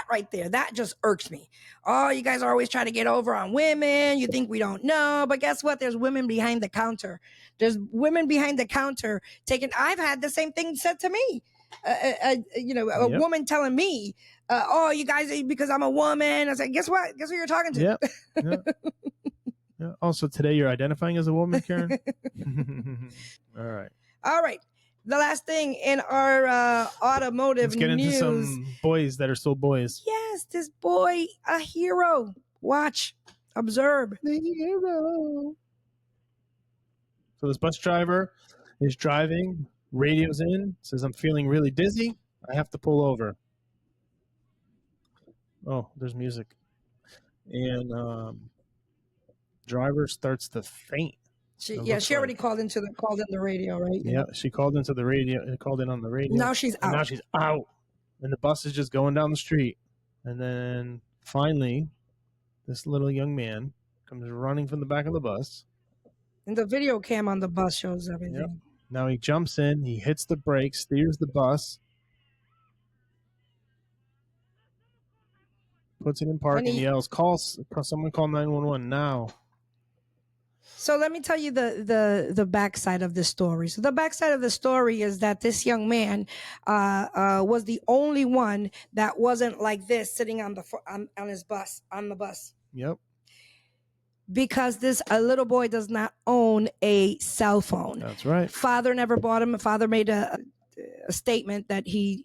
right there, that just irks me. Oh, you guys are always trying to get over on women. You think we don't know, but guess what? There's women behind the counter. There's women behind the counter taking. I've had the same thing said to me. A Yep. woman telling me, "Oh, you guys, because I'm a woman." I said, "Guess what? Guess who you're talking to?" Yep. Yeah. Also, today you're identifying as a woman, Karen. All right. All right. The last thing in our automotive Let's get into news. some boys that are still boys. Yes, this boy, a hero. Watch, observe. The hero. So this bus driver is driving, radio's in, says, "I'm feeling really dizzy. I have to pull over." Oh, there's music. And driver starts to faint. She It yeah, looks she already like. called in the radio, right? Yeah, she called into the radio, called in on the radio. Now she's And now out. she's out. And the bus is just going down the street. And then finally, this little young man comes running from the back of the bus. And the video cam on the bus shows everything. Yep. Now he jumps in, he hits the brakes, steers the bus, puts it in park, And and he- yells, someone call 911 now. So let me tell you the backside of the story. So the backside of the story is that this young man was the only one that wasn't like this, sitting on the bus. Yep. Because a little boy does not own a cell phone. That's right. Father never bought him. Father made a statement that he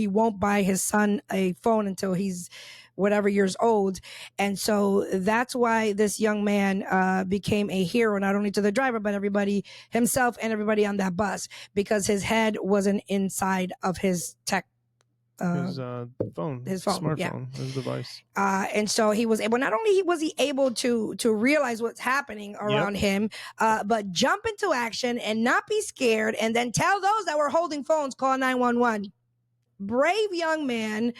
won't buy his son a phone until he's whatever years old. And so that's why this young man became a hero, not only to the driver, but everybody, himself and everybody on that bus, because his head wasn't inside of his tech. His phone, smartphone, his device. And so he was able, not only was he able to realize what's happening around him, but jump into action and not be scared, and then tell those that were holding phones, call 911. Brave young man,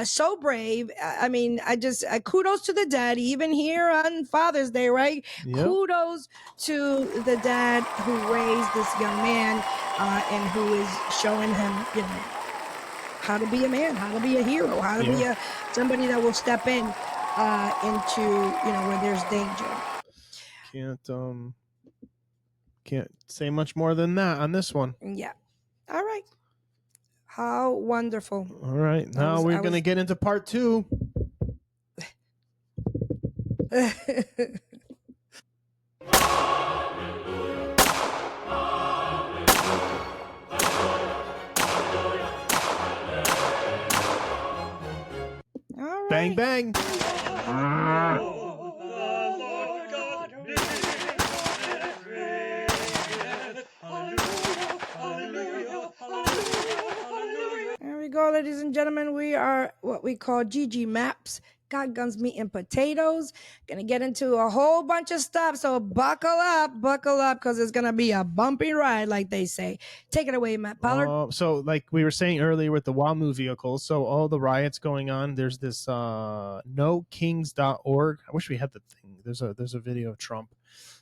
so brave. I mean, I just kudos to the dad, even here on Father's Day, right? Yep. Kudos to the dad who raised this young man and who is showing him, how to be a man, how to be a hero, how to be somebody that will step in into where there's danger. Can't say much more than that on this one. Yeah. All right. How wonderful. All right. Now we're going to get into part 2. All right. Bang, bang. There we go, ladies and gentlemen. We are what we call GG Maps. Got guns, meat, and potatoes. Gonna get into a whole bunch of stuff. So buckle up, because it's gonna be a bumpy ride, like they say. Take it away, Matt Pollard. So, like we were saying earlier with the Waymo vehicles, so all the riots going on. There's this nokings.org. I wish we had the thing. There's a video of Trump.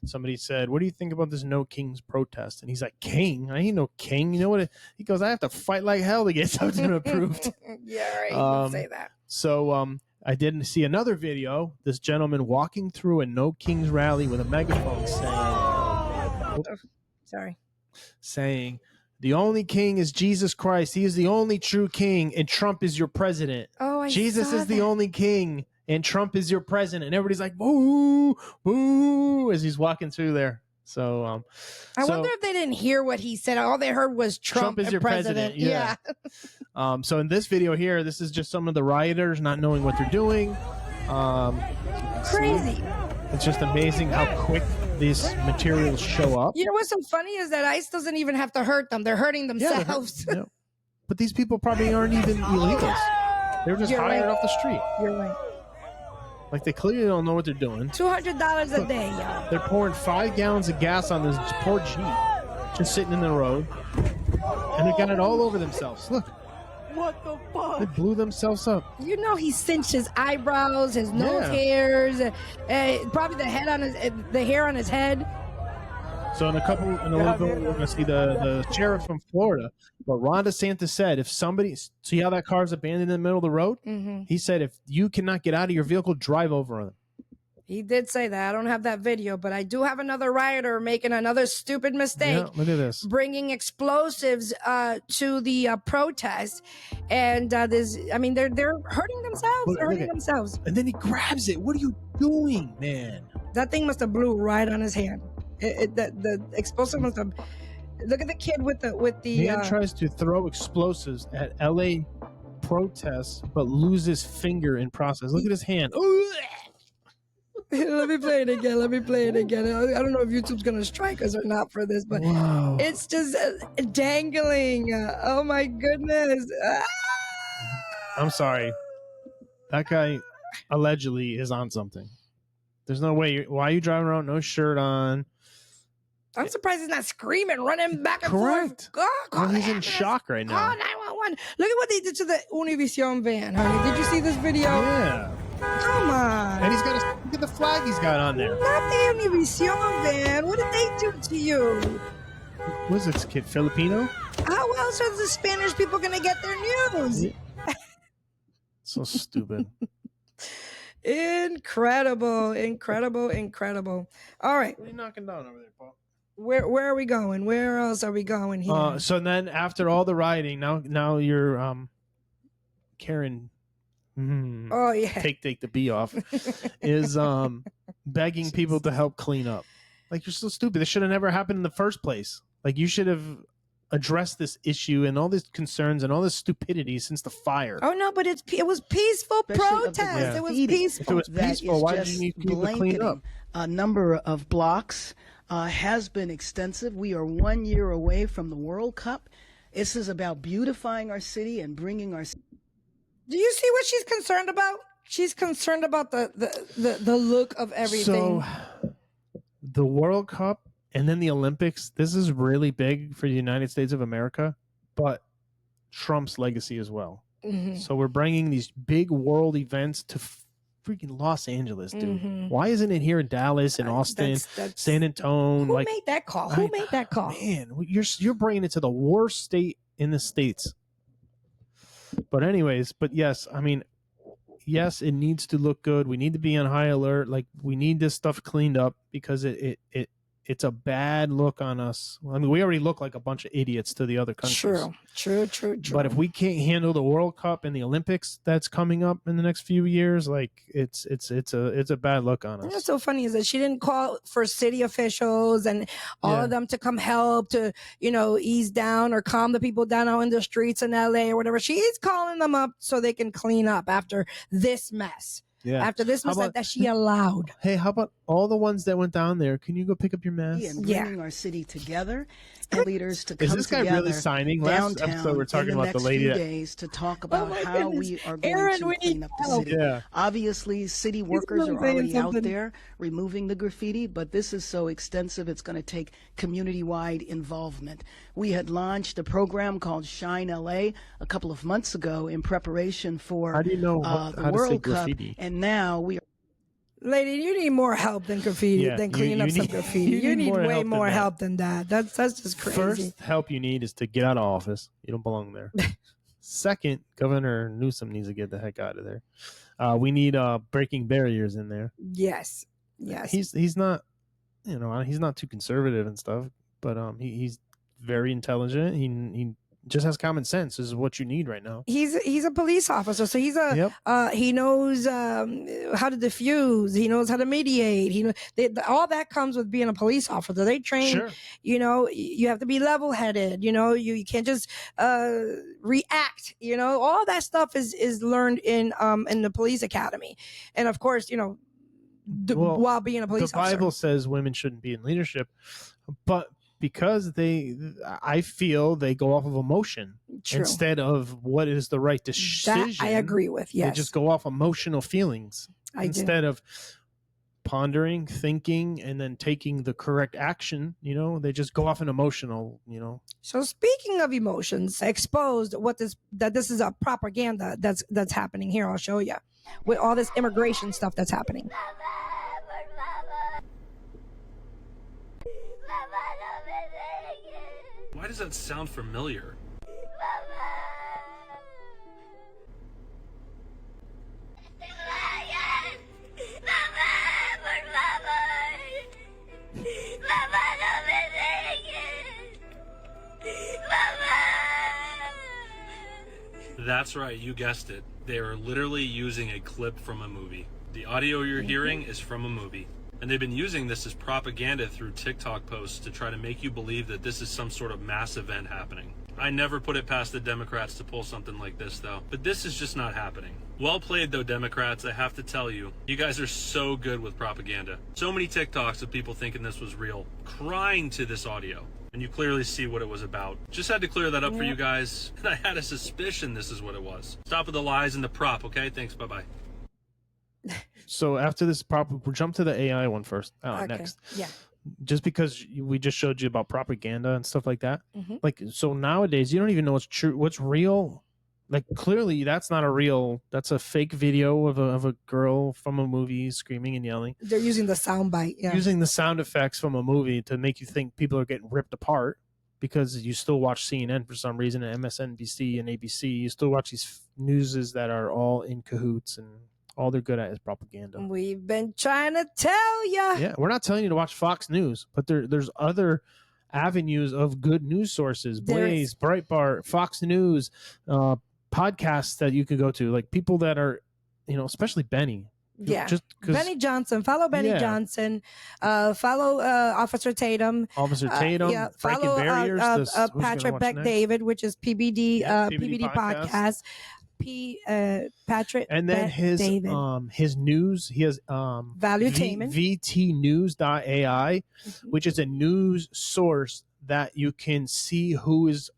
Somebody said, "What do you think about this No Kings protest?" And he's like, "King? I ain't no king. You know what?" He goes, "I have to fight like hell to get something approved." Yeah, right. You can say that. So, I didn't see another video. This gentleman walking through a No Kings rally with a megaphone saying, "The only king is Jesus Christ. He is the only true king, and Trump is your president." Oh, Jesus is the only king, and Trump is your president. And everybody's like, "Boo, boo," as he's walking through there. So, I wonder if they didn't hear what he said. All they heard was Trump is your president. Yeah. So in this video here, this is just some of the rioters not knowing what they're doing. Crazy. It's just amazing how quick these materials show up. You know what's so funny is that ICE doesn't even have to hurt them. They're hurting themselves. Yeah. But these people probably aren't even illegals. They're just hired off the street. You're right. Like, they clearly don't know what they're doing. $200 a day, y'all. They're pouring 5 gallons of gas on this poor Jeep, just sitting in the road. And they got it all over themselves. Look. What the fuck? They blew themselves up. You know he cinched his eyebrows, his nose hairs, probably the hair on his head. So in a little bit, we're going to see the sheriff from Florida. But Ron DeSantis said, if somebody, see how that car's abandoned in the middle of the road? Mm-hmm. He said, if you cannot get out of your vehicle, drive over them. He did say that. I don't have that video, but I do have another rioter making another stupid mistake. Yeah, look at this. Bringing explosives to the protest. And they're hurting themselves. And then he grabs it. What are you doing, man? That thing must have blew right on his hand. The explosive must have. Look at the kid with the. Man tries to throw explosives at LA protests, but loses finger in process. Look at his hand. Let me play it again. I don't know if YouTube's gonna strike us or not for this, but it's just dangling. Oh my goodness! I'm sorry. That guy allegedly is on something. There's no way. Why are you driving around no shirt on? I'm surprised he's not screaming, running back and Correct. forth. Well, he's in shock right now. Call 911. Look at what they did to the Univision van, honey. Did you see this video? Yeah. Come on. And look at the flag he's got on there. Not the Univision van. What did they do to you? What is this kid, Filipino? How else are the Spanish people going to get their news? So stupid. Incredible. All right. What are you knocking down over there, Paul? Where are we going? Where else are we going here? So then after all the rioting, now you're Karen. Oh yeah. Take the B off. Is begging people to help clean up. Like, you're so stupid. This should have never happened in the first place. Like, you should have addressed this issue and all these concerns and all this stupidity since the fire. Oh no, but it was peaceful protest. It was peaceful. If it was peaceful, why did you need people to clean up? A number of blocks has been extensive. We are 1 year away from the World Cup. This is about beautifying our city and bringing our. Do you see what she's concerned about? She's concerned about the look of everything. So, the World Cup and then the Olympics, this is really big for the United States of America, but Trump's legacy as well. Mm-hmm. So we're bringing these big world events to freaking Los Angeles, dude. Mm-hmm. Why isn't it here in Dallas, in Austin, San Antonio? Who made that call? Who made that call? Man, you're bringing it to the worst state in the States. But anyways, yes, I mean, yes, it needs to look good. We need to be on high alert. Like, we need this stuff cleaned up because it it's a bad look on us. I mean, we already look like a bunch of idiots to the other countries. True. But if we can't handle the World Cup and the Olympics that's coming up in the next few years, like it's a bad look on us. What's so funny is that she didn't call for city officials and all of them to come help to, ease down or calm the people down out in the streets in LA or whatever. She's calling them up so they can clean up after this mess. Yeah. After this mess that she allowed. Hey, how about all the ones that went down there? Can you go pick up your mess? And bringing our city together and leaders to come Is this guy together really signing? Last episode, we're talking about the lady days to talk about how we are going to clean up the city. Yeah. Obviously, city workers are already out there removing the graffiti, but this is so extensive, it's going to take community-wide involvement. We had launched a program called Shine LA a couple of months ago in preparation for the World Cup, and now we are. Lady, you need more help than graffiti, than cleaning up some graffiti. You need way more help than that. That's just crazy. First help you need is to get out of office. You don't belong there. Second, Governor Newsom needs to get the heck out of there. We need breaking barriers in there. Yes. He's not, he's not too conservative and stuff, but he's very intelligent. He just has common sense. This is what you need right now. He's a police officer, so he knows how to diffuse. He knows how to mediate. All that comes with being a police officer. They train. Sure. You have to be level headed. You can't just react. All that stuff is learned in the police academy, and of course, while being a police officer. The Bible says women shouldn't be in leadership, but because I feel they go off of emotion instead of what is the right decision. That I agree with. Yes, they just go off emotional feelings instead of pondering, thinking, and then taking the correct action. They just go off an emotional. So speaking of emotions, exposed that this is a propaganda that's happening here. I'll show you with all this immigration stuff that's happening. Why does that sound familiar? That's right, you guessed it. They are literally using a clip from a movie. The audio you're hearing is from a movie. And they've been using this as propaganda through TikTok posts to try to make you believe that this is some sort of mass event happening. I never put it past the Democrats to pull something like this, though. But this is just not happening. Well played, though, Democrats. I have to tell you, you guys are so good with propaganda. So many TikToks of people thinking this was real, crying to this audio. And you clearly see what it was about. Just had to clear that up for you guys. And I had a suspicion this is what it was. Stop with the lies and the prop, okay? Thanks, bye-bye. So after this we'll jump to the AI one first. Next. Yeah. Just because we just showed you about propaganda and stuff like that. Like, so nowadays you don't even know what's true, what's real. Like, clearly that's a fake video of a girl from a movie screaming and yelling. They're using the sound bite. Yeah. Using the sound effects from a movie to make you think people are getting ripped apart because you still watch CNN for some reason, and MSNBC and ABC. You still watch these newses that are all in cahoots, and all they're good at is propaganda. We've been trying to tell you. Yeah, we're not telling you to watch Fox News, but there's other avenues of good news sources. Blaze, Breitbart, Fox News, podcasts that you could go to, like people that are, especially Benny. Yeah, Benny Johnson. Follow Benny Johnson. Follow Officer Tatum. Officer Tatum. Follow Barriers. Patrick Beck David, which is PBD. PBD podcast. Patrick. And then his news. He has Valuetainment. VTnews.ai, which is a news source that you can see who is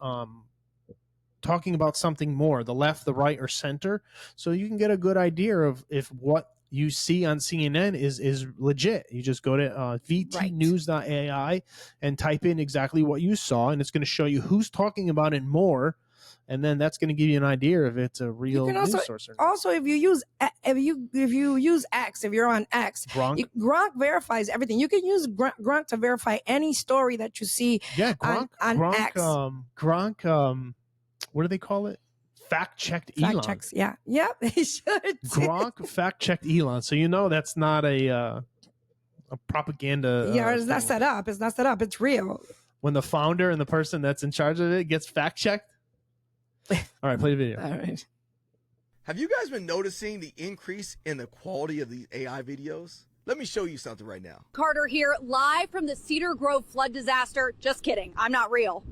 talking about something more, the left, the right, or center, so you can get a good idea of if what you see on CNN is legit. You just go to VTnews.ai and type in exactly what you saw, and it's going to show you who's talking about it more, and then that's going to give you an idea if it's a real news source or not. Also, if you use X, if you're on X, Gronk verifies everything. You can use Gronk to verify any story that you see. Yeah, Gronk on X. Gronk. What do they call it? Fact-checked Elon. Fact checks, yeah. Yep, he should. Gronk fact-checked Elon. So that's not a a propaganda. Yeah, it's not thing. set up. It's not set up. It's real. When the founder and the person that's in charge of it gets fact checked. All right, play the video. All right. Have you guys been noticing the increase in the quality of these AI videos? Let me show you something right now. Carter here, live from the Cedar Grove flood disaster. Just kidding, I'm not real.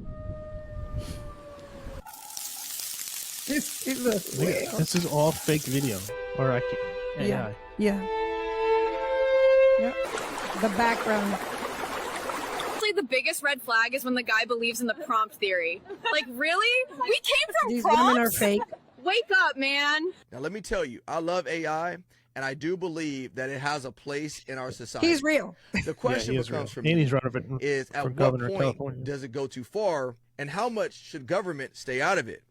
This is a whale. This is all fake video. Or I can't. AI. Yeah. Yep. The background. Honestly, the biggest red flag is when the guy believes in the prompt theory. Like, really? We came from These prompts? women are fake. Wake up, man. Now, let me tell you, I love AI, and I do believe that it has a place in our society. He's real. The question he is becomes real. for And me he's running for is at what governor of point California. does it go too far, and how much should government stay out of it?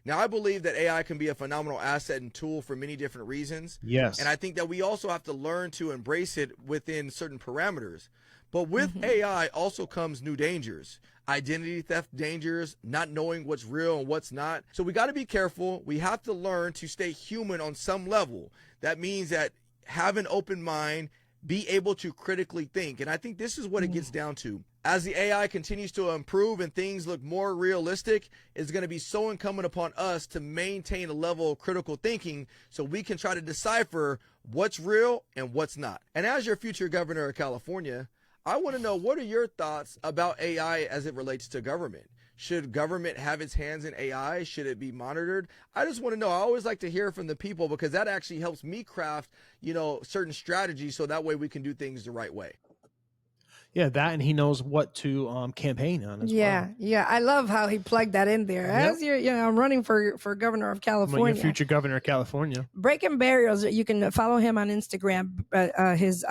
Now, I believe that AI can be a phenomenal asset and tool for many different reasons. Yes. And I think that we also have to learn to embrace it within certain parameters. But with AI also comes new dangers. Identity theft dangers, not knowing what's real and what's not. So we got to be careful. We have to learn to stay human on some level. That means that have an open mind, be able to critically think. And I think this is what it gets down to. As the AI continues to improve and things look more realistic, it's going to be so incumbent upon us to maintain a level of critical thinking so we can try to decipher what's real and what's not. And as your future governor of California, I want to know, what are your thoughts about AI as it relates to government? Should government have its hands in AI? Should it be monitored? I just want to know. I always like to hear from the people because that actually helps me craft, certain strategies so that way we can do things the right way. Yeah, that, and he knows what to campaign on as well. Yeah. I love how he plugged that in there. As I'm running for governor of California. Your future governor of California. Breaking barriers. You can follow him on Instagram. His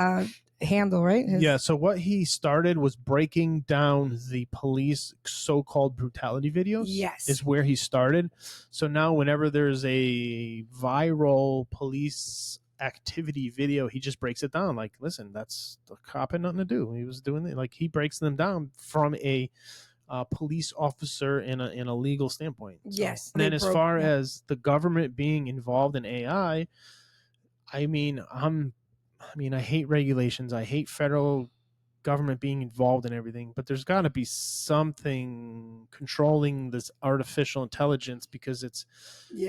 handle, right? Yeah. So what he started was breaking down the police so-called brutality videos. Yes. Is where he started. So now whenever there's a viral police activity video, he just breaks it down. Like, listen, that's the cop had nothing to do. He was doing it. Like, he breaks them down from a police officer in a legal standpoint. Yes. And then as far as the government being involved in AI, I mean, I hate regulations. I hate federal government being involved in everything, but there's got to be something controlling this artificial intelligence because it's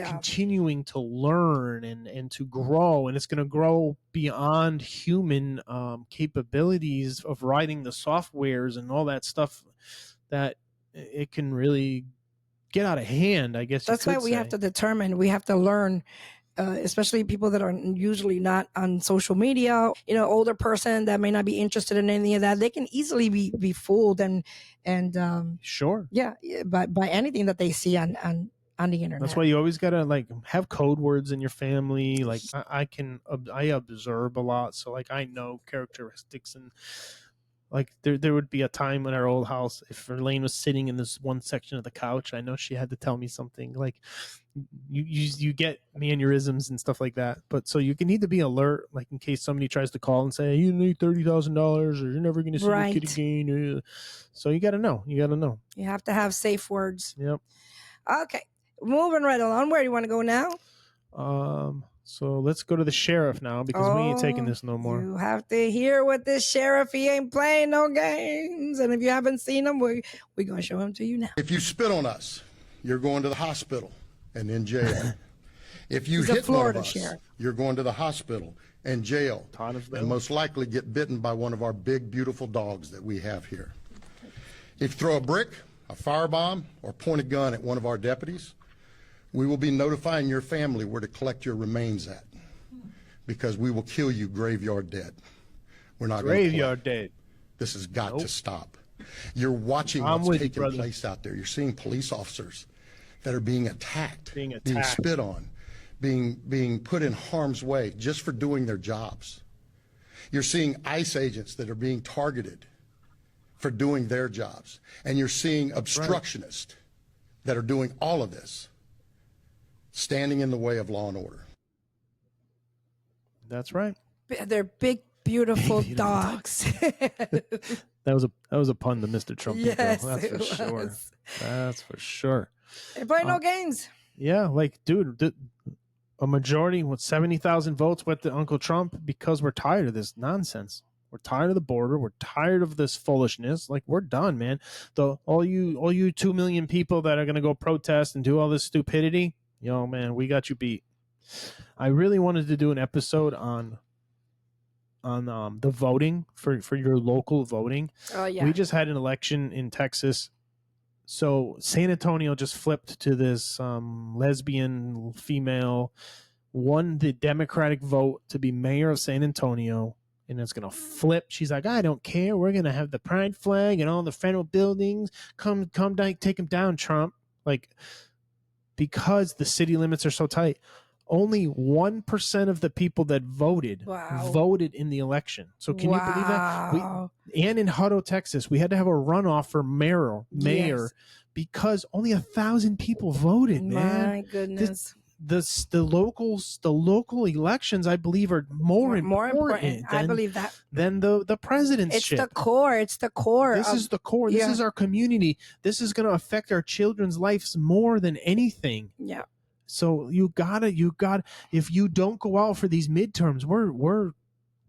continuing to learn and to grow, and it's going to grow beyond human capabilities of writing the softwares and all that stuff, that it can really get out of hand, I guess. That's why we have to determine, we have to learn, especially people that are usually not on social media, older person that may not be interested in any of that, they can easily be fooled and sure. Yeah. By anything that they see on the internet. That's why you always got to have code words in your family. Like I observe a lot. So I know characteristics, and there would be a time in our old house, if Elaine was sitting in this one section of the couch, I know she had to tell me something. Like you get mannerisms and stuff like that. But so you can need to be alert, in case somebody tries to call and say, you need $30,000 or you're never going to see your kid again. So you got to know. You have to have safe words. Yep. Okay. Moving right along. Where do you want to go now? So let's go to the sheriff now, because we ain't taking this no more. You have to hear what this sheriff, he ain't playing no games. And if you haven't seen him, we're going to show him to you now. If you spit on us, you're going to the hospital and in jail. If you He's a hit one of Florida us, sheriff. you're going to the hospital and jail, and most likely get bitten by one of our big, beautiful dogs that we have here. If you throw a brick, a firebomb, or point a gun at one of our deputies, we will be notifying your family where to collect your remains at, because we will kill you graveyard dead. We're not graveyard dead. This has got to stop. You're watching what's taking place out there. You're seeing police officers that are being attacked, being spit on, being put in harm's way just for doing their jobs. You're seeing ICE agents that are being targeted for doing their jobs. And you're seeing obstructionists that are doing all of this, standing in the way of law and order. That's right. They're big, beautiful dogs. That was a pun to Mr. Trump. Yes, That's for sure. That's for sure. They play no games. Yeah, dude, a majority with 70,000 votes went to Uncle Trump because we're tired of this nonsense. We're tired of the border. We're tired of this foolishness. Like, we're done, man. All you 2 million people that are going to go protest and do all this stupidity, man, we got you beat. I really wanted to do an episode on the voting for your local voting. Oh, yeah. We just had an election in Texas. So San Antonio just flipped to this lesbian female, won the Democratic vote to be mayor of San Antonio, and it's going to flip. She's like, I don't care. We're going to have the pride flag and all the federal buildings. Come down, take them down, Trump. Like, because the city limits are so tight. Only 1% of the people that voted voted in the election. So can you believe that? And in Hutto, Texas, we had to have a runoff for mayor because only 1,000 people voted, man. My goodness. The local elections, I believe, are more important. I believe that. Than the president's. It's the core. It's the core. This is the core. This is our community. This is going to affect our children's lives more than anything. Yeah. So you gotta, if you don't go out for these midterms, we're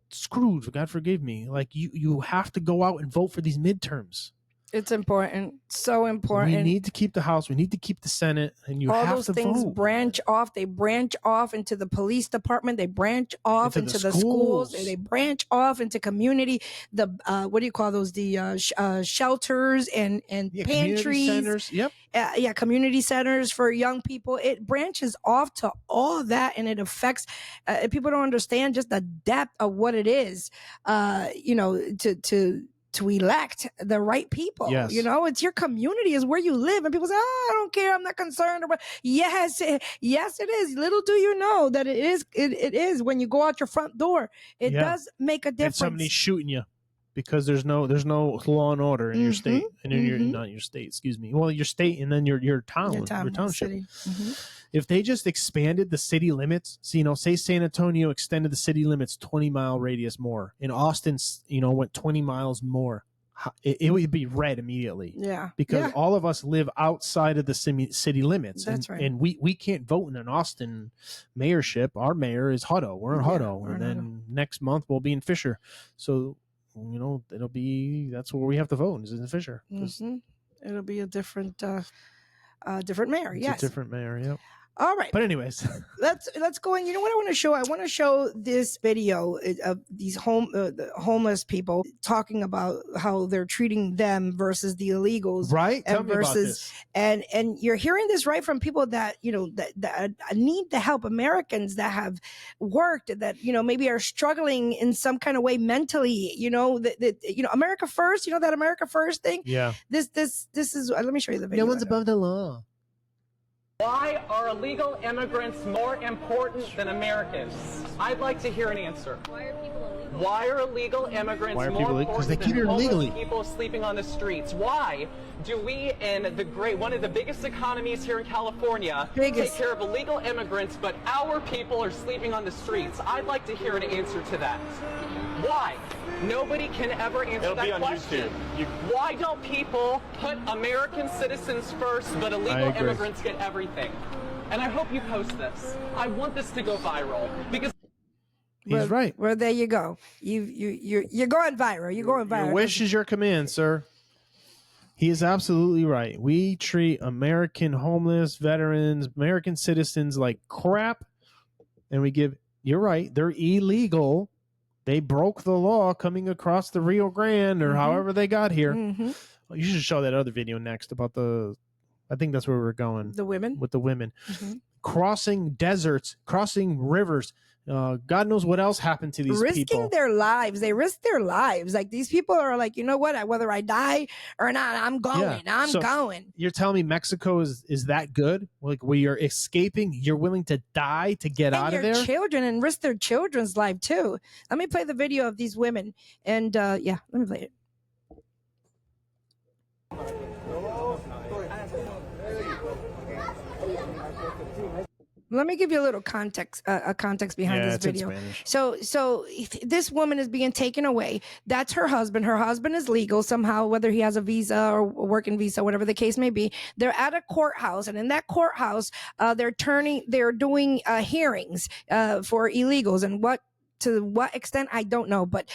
screwed. God forgive me. Like, you have to go out and vote for these midterms. It's important. So important. We need to keep the House. We need to keep the Senate. And you all have those to things vote. branch off. They branch off into the police department. They branch off into the schools. They branch off into community. The what do you call those? The shelters and pantries. Community centers. Yep. Community centers for young people. It branches off to all that, and it affects. People don't understand just the depth of what it is. To elect the right people. Yes. It's your community, is where you live, and people say, I don't care, I'm not concerned about. Yes, it is. Little do you know that it is when you go out your front door. It does make a difference. And somebody's shooting you because there's no law and order in your state, and in your not your state, excuse me. Well, your state, and then your town, your township. If they just expanded the city limits, so, say San Antonio extended the city limits 20-mile radius more, and Austin, went 20 miles more, it would be red immediately. Yeah. Because all of us live outside of the city limits. That's right. And we can't vote in an Austin mayorship. Our mayor is Hutto. We're in Hutto. And then next month we'll be in Fisher. So, that's where we have to vote, is in Fisher. It'll be a different mayor. It's a different mayor, yep. All right. But anyways, let's go in. You know what I want to show? I want to show this video of these homeless people talking about how they're treating them versus the illegals. Right. Tell and me versus, about this. And you're hearing this right from people that, that need the help, Americans that have worked, that, maybe are struggling in some kind of way mentally, America first, that America first thing. Yeah. This is, let me show you the video. No one's above the law. Why are illegal immigrants more important than Americans? I'd like to hear an answer. Why are illegal immigrants more important than homeless people sleeping on the streets? Why do we in one of the biggest economies here in California take care of illegal immigrants, but our people are sleeping on the streets? I'd like to hear an answer to that. Why? Nobody can ever answer that question. Why don't people put American citizens first, but illegal immigrants get everything? And I hope you post this. I want this to go viral because he's right. Well, there you go. You're going viral. You're going viral. Your wish is your command, sir. He is absolutely right. We treat American homeless, veterans, American citizens like crap, and you're right, they're illegal. They broke the law coming across the Rio Grande or however they got here. You should show that other video next about I think that's where we're going. The women? With the women. Crossing deserts, crossing rivers. God knows what else happened to these people. Risking their lives. They risk their lives. Like, these people are like, you know what? Whether I die or not, I'm going. I'm going. You're telling me Mexico is that good? Like, where you're escaping, you're willing to die to get out of there? And your children, and risk their children's life too. Let me play the video of these women. And let me play it. Let me give you a little context behind this video. So this woman is being taken away. That's her husband. Her husband is legal somehow, whether he has a visa or a working visa, whatever the case may be. They're at a courthouse, and in that courthouse, they're doing hearings for illegals. And what To what extent, I don't know. But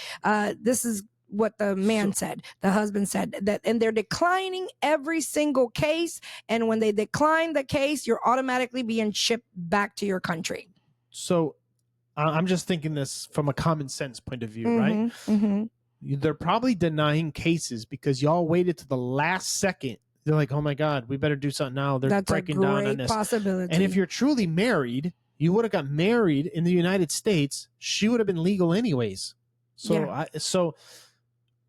this is what the man said, the husband said, that, and they're declining every single case. And when they decline the case, you're automatically being shipped back to your country. So I'm just thinking this from a common sense point of view, right? They're probably denying cases because y'all waited to the last second. They're like, oh my God, we better do something now. They're That's breaking a down great on this. possibility. And if you're truly married, you would have got married in the United States. She would have been legal anyways. So, Yeah.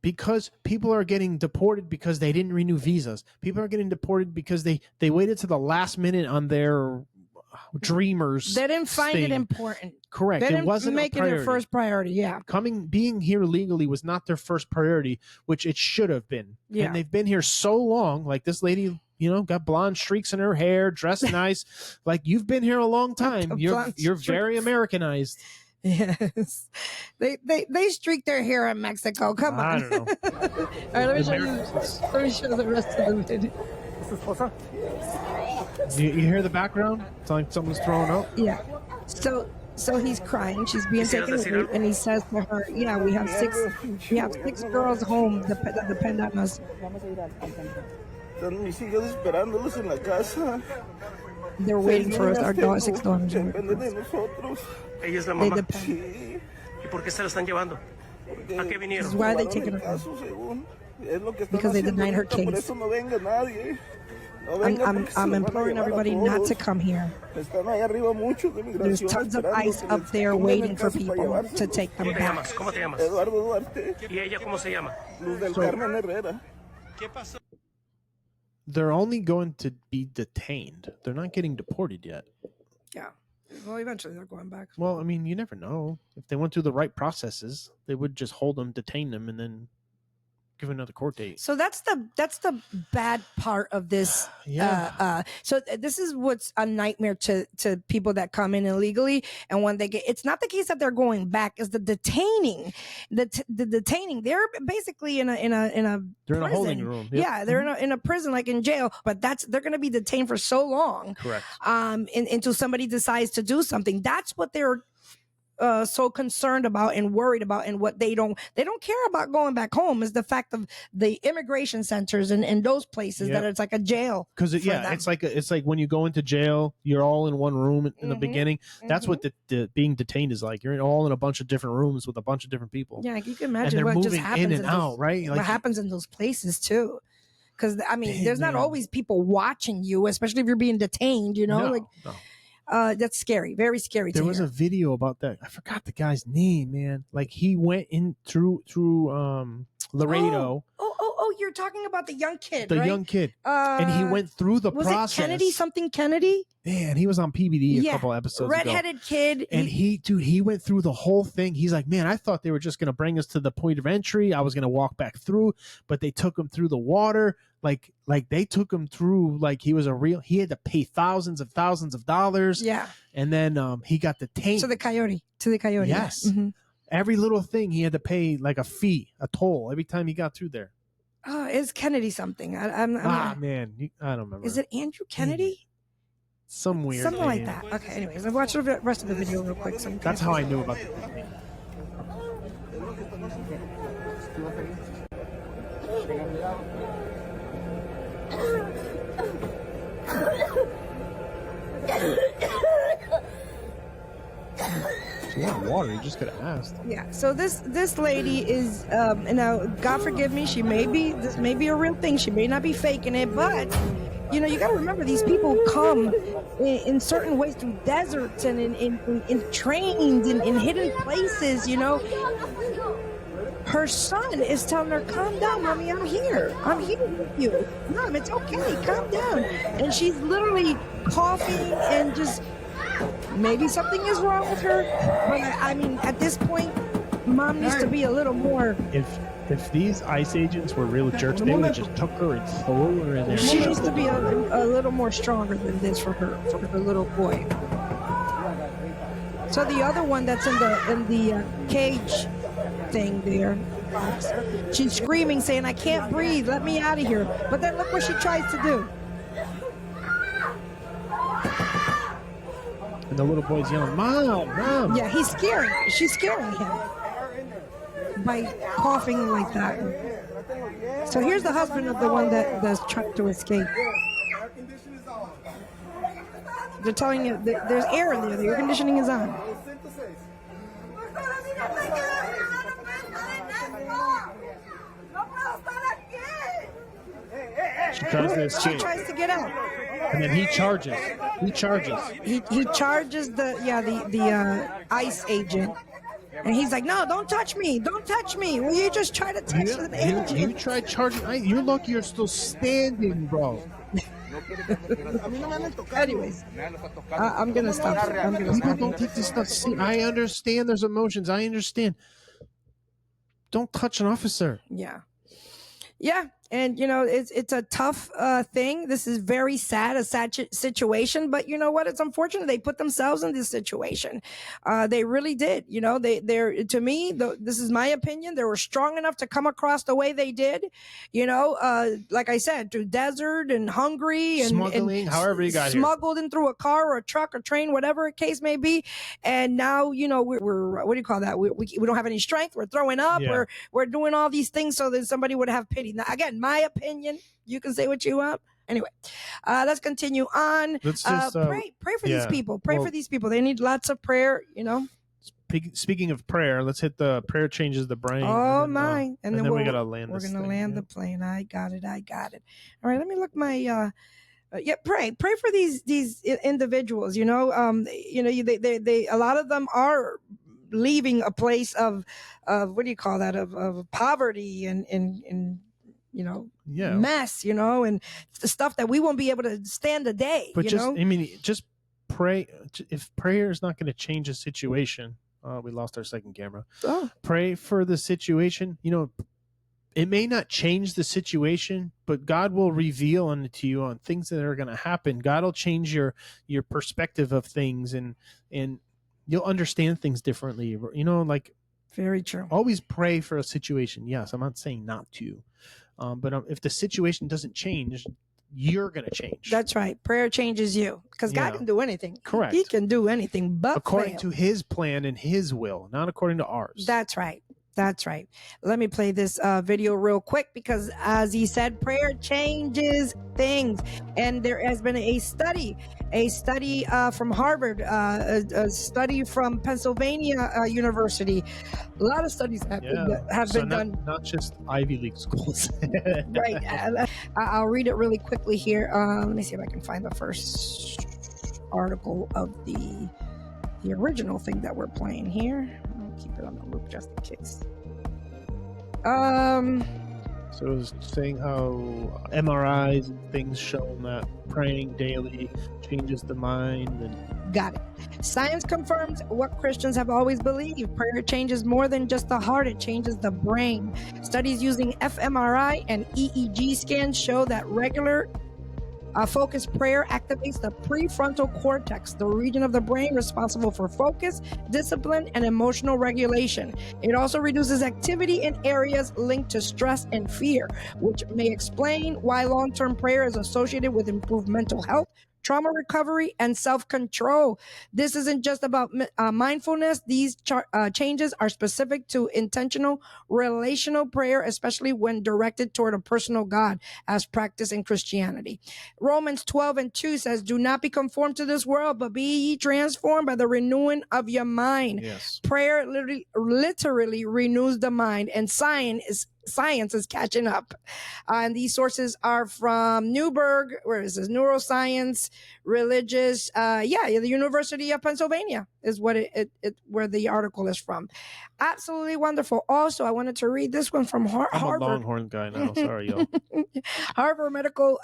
Because people are getting deported because they didn't renew visas. People are getting deported because they waited to the last minute on their dreamers. They didn't find it thing. important. Correct. They It didn't wasn't make a it their priority. first priority. Yeah. Being here legally was not their first priority, which it should have been. Yeah. And they've been here so long. Like this lady, got blonde streaks in her hair, dressed nice. Like you've been here a long time. You're very Americanized. Yes. They streak their hair in Mexico. Come on. I don't know. All right, let me show the rest of the video. You hear the background? It's like someone's throwing up. Yeah. So he's crying. She's being taken away, and he says to her, "Yeah, we have six girls home that depend on us." They're waiting for us. Our 6 daughters. Ella es la They mamá. depend. ¿Y por qué se la están llevando? ¿A qué vinieron? Why are they taking her home? Because they denied her case. I'm imploring everybody not to come here. There's tons of ICE up there waiting for people to take them back. ¿Cómo te llamas? ¿Y ella cómo se llama? They're only going to be detained. They're not getting deported yet. Yeah. Well, eventually they're going back. Well, I mean, you never know. If they went through the right processes, they would just hold them, detain them, and then give another court date. So that's the bad part of this. So this is what's a nightmare to people that come in illegally, and when they get, it's not the case that they're going back, it's the detaining. The detaining. They're basically in a They're in a holding prison. room. Yep. Yeah, they're in a prison, like in jail, but they're going to be detained for so long. Correct. Until somebody decides to do something. That's what they're so concerned about and worried about, and what they don't care about going back home is the fact of the immigration centers and those places that it's like a jail. Because it's like when you go into jail, you're all in one room in the beginning. That's what the being detained is like. You're all in a bunch of different rooms with a bunch of different people. Yeah, you can imagine and what they're just moving happens in and out, right? What happens in those places too. Because I mean, there's not always people watching you, especially if you're being detained. No. That's scary, very scary. There was a video about that. I forgot the guy's name, man. Like he went in through Laredo. Oh, you're talking about the young kid, The right? young kid. And he went through the was process. it Kennedy? Man, he was on PBD a couple episodes ago. Redheaded kid. And he went through the whole thing. He's like, man, I thought they were just going to bring us to the point of entry. I was going to walk back through, but they took him through the water. Like they took him through like he had to pay thousands of dollars. Yeah. And then he got detained. To the coyote. Yes. Mm-hmm. Every little thing he had to pay like a fee, a toll every time he got through there. Oh, it's Kennedy something. I'm man, I don't remember. Is it Andrew Kennedy? Some weird Something name. like that. Okay, anyways, I've watched the rest of the video real quick. That's how I knew about it. If you want water, you just could have asked. Yeah. So this lady is now, God forgive me, this may be a real thing. She may not be faking it, but you got to remember these people come in certain ways through deserts and in trains and in hidden places. Her son is telling her, "Calm down, mommy. I'm here with you. Mom, it's okay. Calm down." And she's literally coughing and just. Maybe something is wrong with her, but I mean, at this point, mom needs to be a little more. If these ICE agents were real jerks, they would have just took her and thrown her in there. She needs to be a little more stronger than this for her little boy. So the other one that's in the cage thing there, she's screaming, saying, "I can't breathe. Let me out of here." But then look what she tries to do. And the little boy's yelling, "Mom, Mom!" Yeah, she's scaring him by coughing like that. So here's the husband of the one that's trying to escape. They're telling you that there's air in there. The air conditioning is on. She tries to escape. She tries to get out. And then he charges. He charges the ICE agent. And he's like, "No, don't touch me. Don't touch me. Will you just try to touch the agent?" You tried charging. You're lucky you're still standing, bro. Anyways, I'm going to stop. People don't take this stuff seriously. I understand there's emotions. I understand. Don't touch an officer. Yeah. Yeah. And, it's a tough thing. This is very sad, a sad situation. But you know what? It's unfortunate. They put themselves in this situation. They really did. They're to me, this is my opinion. They were strong enough to come across the way they did. Like I said, through desert and hungry and smuggling, however you got smuggled in through a car or a truck or train, whatever the case may be. And now, we're what do you call that? We don't have any strength. We're throwing up. Yeah. We're doing all these things so that somebody would have pity. Now, again, my opinion. You can say what you want. Anyway, let's continue on. Let's just pray for these people. Pray for these people. They need lots of prayer. Speaking of prayer, let's hit the prayer changes the brain. Oh my! And then we gotta land. We're this gonna thing, land the plane. I got it. All right. Let me look my. Pray for these individuals. They a lot of them are leaving a place of what do you call that, of poverty and mess, and the stuff that we won't be able to stand a day. But just pray. If prayer is not going to change the situation, we lost our second camera. Oh. Pray for the situation. It may not change the situation, but God will reveal unto you on things that are going to happen. God will change your perspective of things, and you'll understand things differently. Very true. Always pray for a situation. Yes, I'm not saying not to. But if the situation doesn't change, you're going to change. That's right. Prayer changes you because God can do anything. Correct. He can do anything but according fail. to his plan and his will, not according to ours. That's right. That's right. Let me play this video real quick because, as he said, prayer changes things. And there has been a study from Harvard, a study from Pennsylvania University. A lot of studies have been done. Not just Ivy League schools. Right. I'll read it really quickly here. Let me see if I can find the first article of the original thing that we're playing here. I'll keep it on the loop just in case. So it was saying how MRIs and things show that praying daily changes the mind. And got it. Science confirms what Christians have always believed. Prayer changes more than just the heart, it changes the brain. Studies using fMRI and EEG scans show that regular focused prayer activates the prefrontal cortex, the region of the brain responsible for focus, discipline, and emotional regulation. It also reduces activity in areas linked to stress and fear, which may explain why long-term prayer is associated with improved mental health, trauma recovery, and self-control. This isn't just about mindfulness. These changes are specific to intentional relational prayer, especially when directed toward a personal God as practiced in Christianity. Romans 12:2 says, "Do not be conformed to this world, but be ye transformed by the renewing of your mind." Yes. Prayer literally renews the mind, and science is catching up. And these sources are from Newberg, where is this? Neuroscience, religious, the University of Pennsylvania is what where the article is from. Absolutely wonderful. Also, I wanted to read this one from Harvard. I'm a Longhorn guy now. Sorry, y'all. Harvard Medical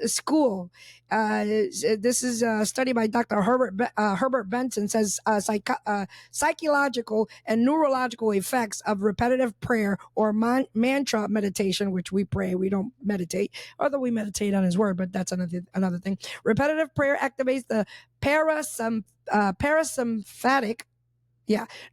School. This is a study by Dr. Herbert Benson. Says psychological and neurological effects of repetitive prayer or mantra meditation, which we pray. We don't meditate, although we meditate on His Word, but that's another thing. Repetitive prayer activates the parasympathetic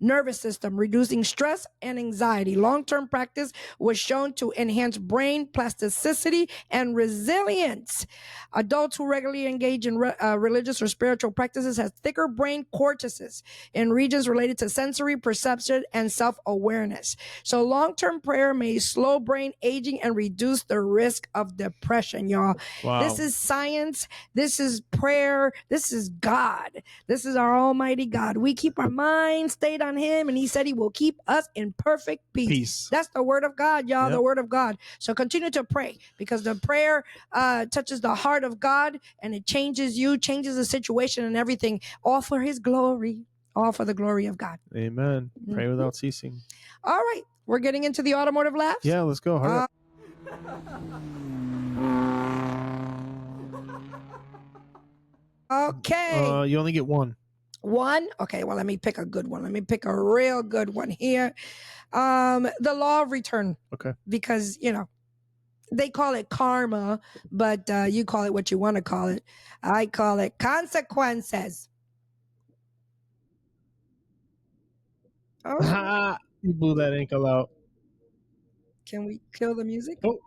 nervous system, reducing stress and anxiety. Long-term practice was shown to enhance brain plasticity and resilience. Adults who regularly engage in religious or spiritual practices have thicker brain cortices in regions related to sensory perception and self-awareness. So long-term prayer may slow brain aging and reduce the risk of depression, y'all. Wow. This is science. This is prayer. This is God. This is our almighty God. We keep our mind stayed on him, and he said he will keep us in perfect peace. That's the word of God, y'all. Yep. The word of God. So continue to pray, because the prayer touches the heart of God, and it changes you, changes the situation and everything, all for his glory, all for the glory of God. Amen. Pray without ceasing. All right, we're getting into the automotive laughs. Yeah, let's go. Hurry up. Okay. You only get one. One? Okay, well, let me pick a good one. Let me pick a real good one here. The law of return. Okay. Because, they call it karma, but you call it what you want to call it. I call it consequences. Oh. You blew that ankle out. Can we kill the music? Oh,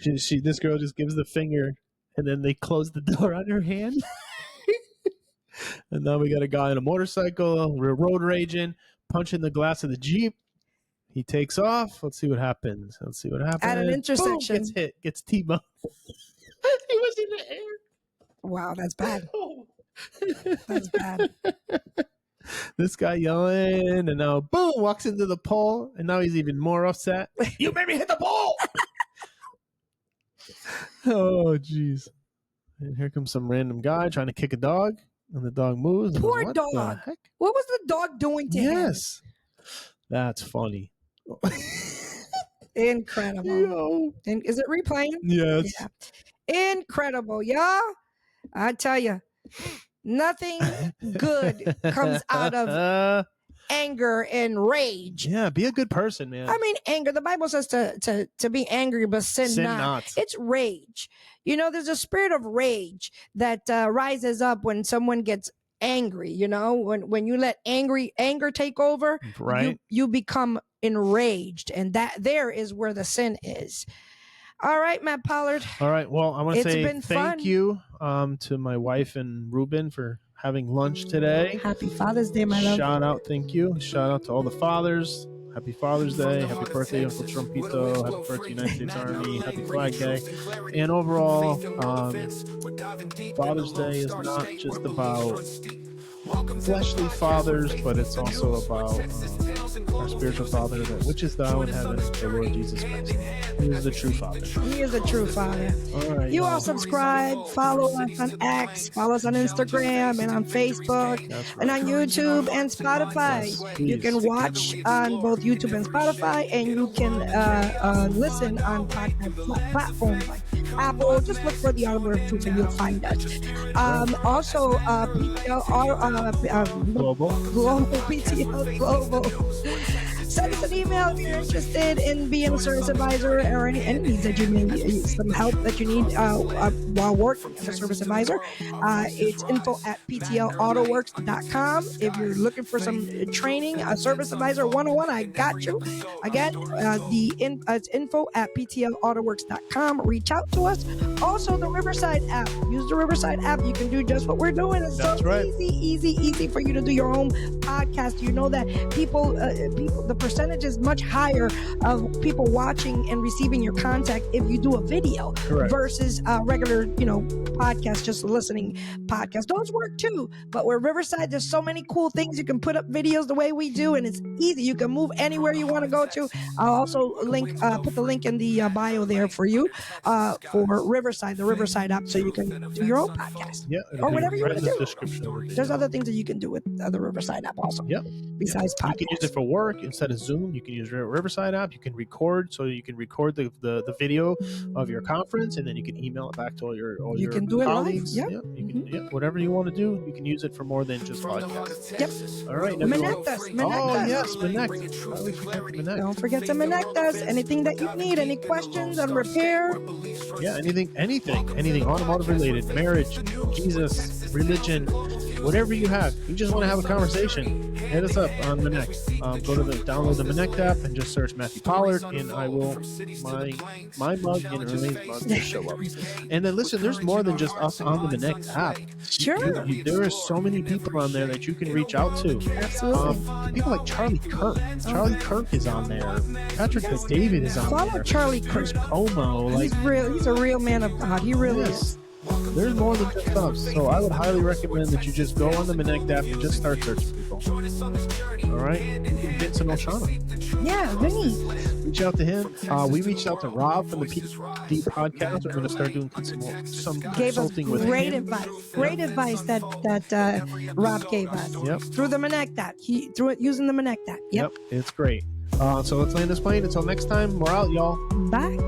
this girl just gives the finger, and then they close the door on her hand. And now we got a guy on a motorcycle, we're road raging, punching the glass of the Jeep. He takes off. Let's see what happens. At an intersection. Boom, gets hit, gets T-boned. He was in the air. Wow, that's bad. That's bad. This guy yelling, and now boom, walks into the pole, and now he's even more upset. You made me hit the pole. Oh, jeez. And here comes some random guy trying to kick a dog, and the dog moves. And Poor goes, dog. What was the dog doing to him? Yes. That's funny. Incredible. Yo. And is it replaying? Yes. Yeah. Incredible, y'all. I tell you, nothing good comes out of anger and rage. Yeah, be a good person, man. I mean, anger. The Bible says to be angry, but sin not. It's rage. There's a spirit of rage that rises up when someone gets angry. When you let anger take over, right? You become enraged, and that there is where the sin is. All right, Matt Pollard. All right. Well, I want to say been thank fun. you to my wife and Ruben for having lunch today. Happy Father's Day, my love. Shout out, thank you. Shout out to all the fathers. Happy Father's Day. Happy birthday, Uncle Trumpito. Happy birthday, United States Army. Happy Flag Day. And overall, Father's Day is not just about fleshly fathers, but it's also about our spiritual Father, which is thou in heaven, the Lord Jesus Christ. He is the true Father. He is a true Father. All right. You all subscribe, follow us on X, follow us on Instagram and on Facebook, and on YouTube and Spotify. You can watch on both YouTube and Spotify, and you can listen on podcast platforms like Apple. Just look for the Automotive Truth and you'll find us. Also, PTL Global PTL Global. Send us an email if you're interested in being a service advisor or any needs that you need, some help that you need while working as a service advisor. It's info@ptlautoworks.com. If you're looking for some training, a service advisor 101, I got you. Again, it's info@ptlautoworks.com. Reach out to us. Also, the Riverside app. Use the Riverside app. You can do just what we're doing. It's so easy for you to do your own podcast. You know that people, the percentage is much higher of people watching and receiving your content if you do a video. Correct. Versus regular, podcast, just listening podcast. Those work too, but where Riverside, there's so many cool things. You can put up videos the way we do, and it's easy. You can move anywhere you want to go to. I'll also put the link in the bio there for you for Riverside, the Riverside app, so you can do your own podcast. Yeah, or whatever you want to do. Description. There's other things that you can do with the Riverside app also. Yep. Besides podcast. You can use it for work instead of Zoom. You can use Riverside app. You can record, so you can record the video of your conference, and then you can email it back to You can do it live. colleagues. Yep. Yeah, you can, whatever you want to do, you can use it for more than just podcasts. Yep. All right. Manectas. Oh, yes, Manect. Don't forget to Manectas. Anything that you need, any questions on repair. Yeah, anything, automotive related, marriage, Jesus, religion, whatever you have. You just want to have a conversation, hit us up on Manect. Go to download the Manect app and just search Matthew Pollard, and I will, my mug and Erlene's mug will show up. And then listen, there's more than just us on the Manect app. Sure. There are so many people on there that you can reach out to. Absolutely. People like Charlie Kirk. Charlie Kirk is on there. Patrick David is on there. Follow Charlie Kirk. Como. He's real. He's a real man of God. He really is. There's more than just us, so I would highly recommend that you just go on the Manect app and just start searching people. All right, Vince and Oshana. Yeah, Vinny. Reach out to him. We reached out to Rob from the PD podcast. We're going to start doing some consulting with him. Great advice that Rob gave us. Yep. Through the Manect app. Through it using the Manect app. Yep. It's great. So let's land this plane. Until next time, we're out, y'all. Bye.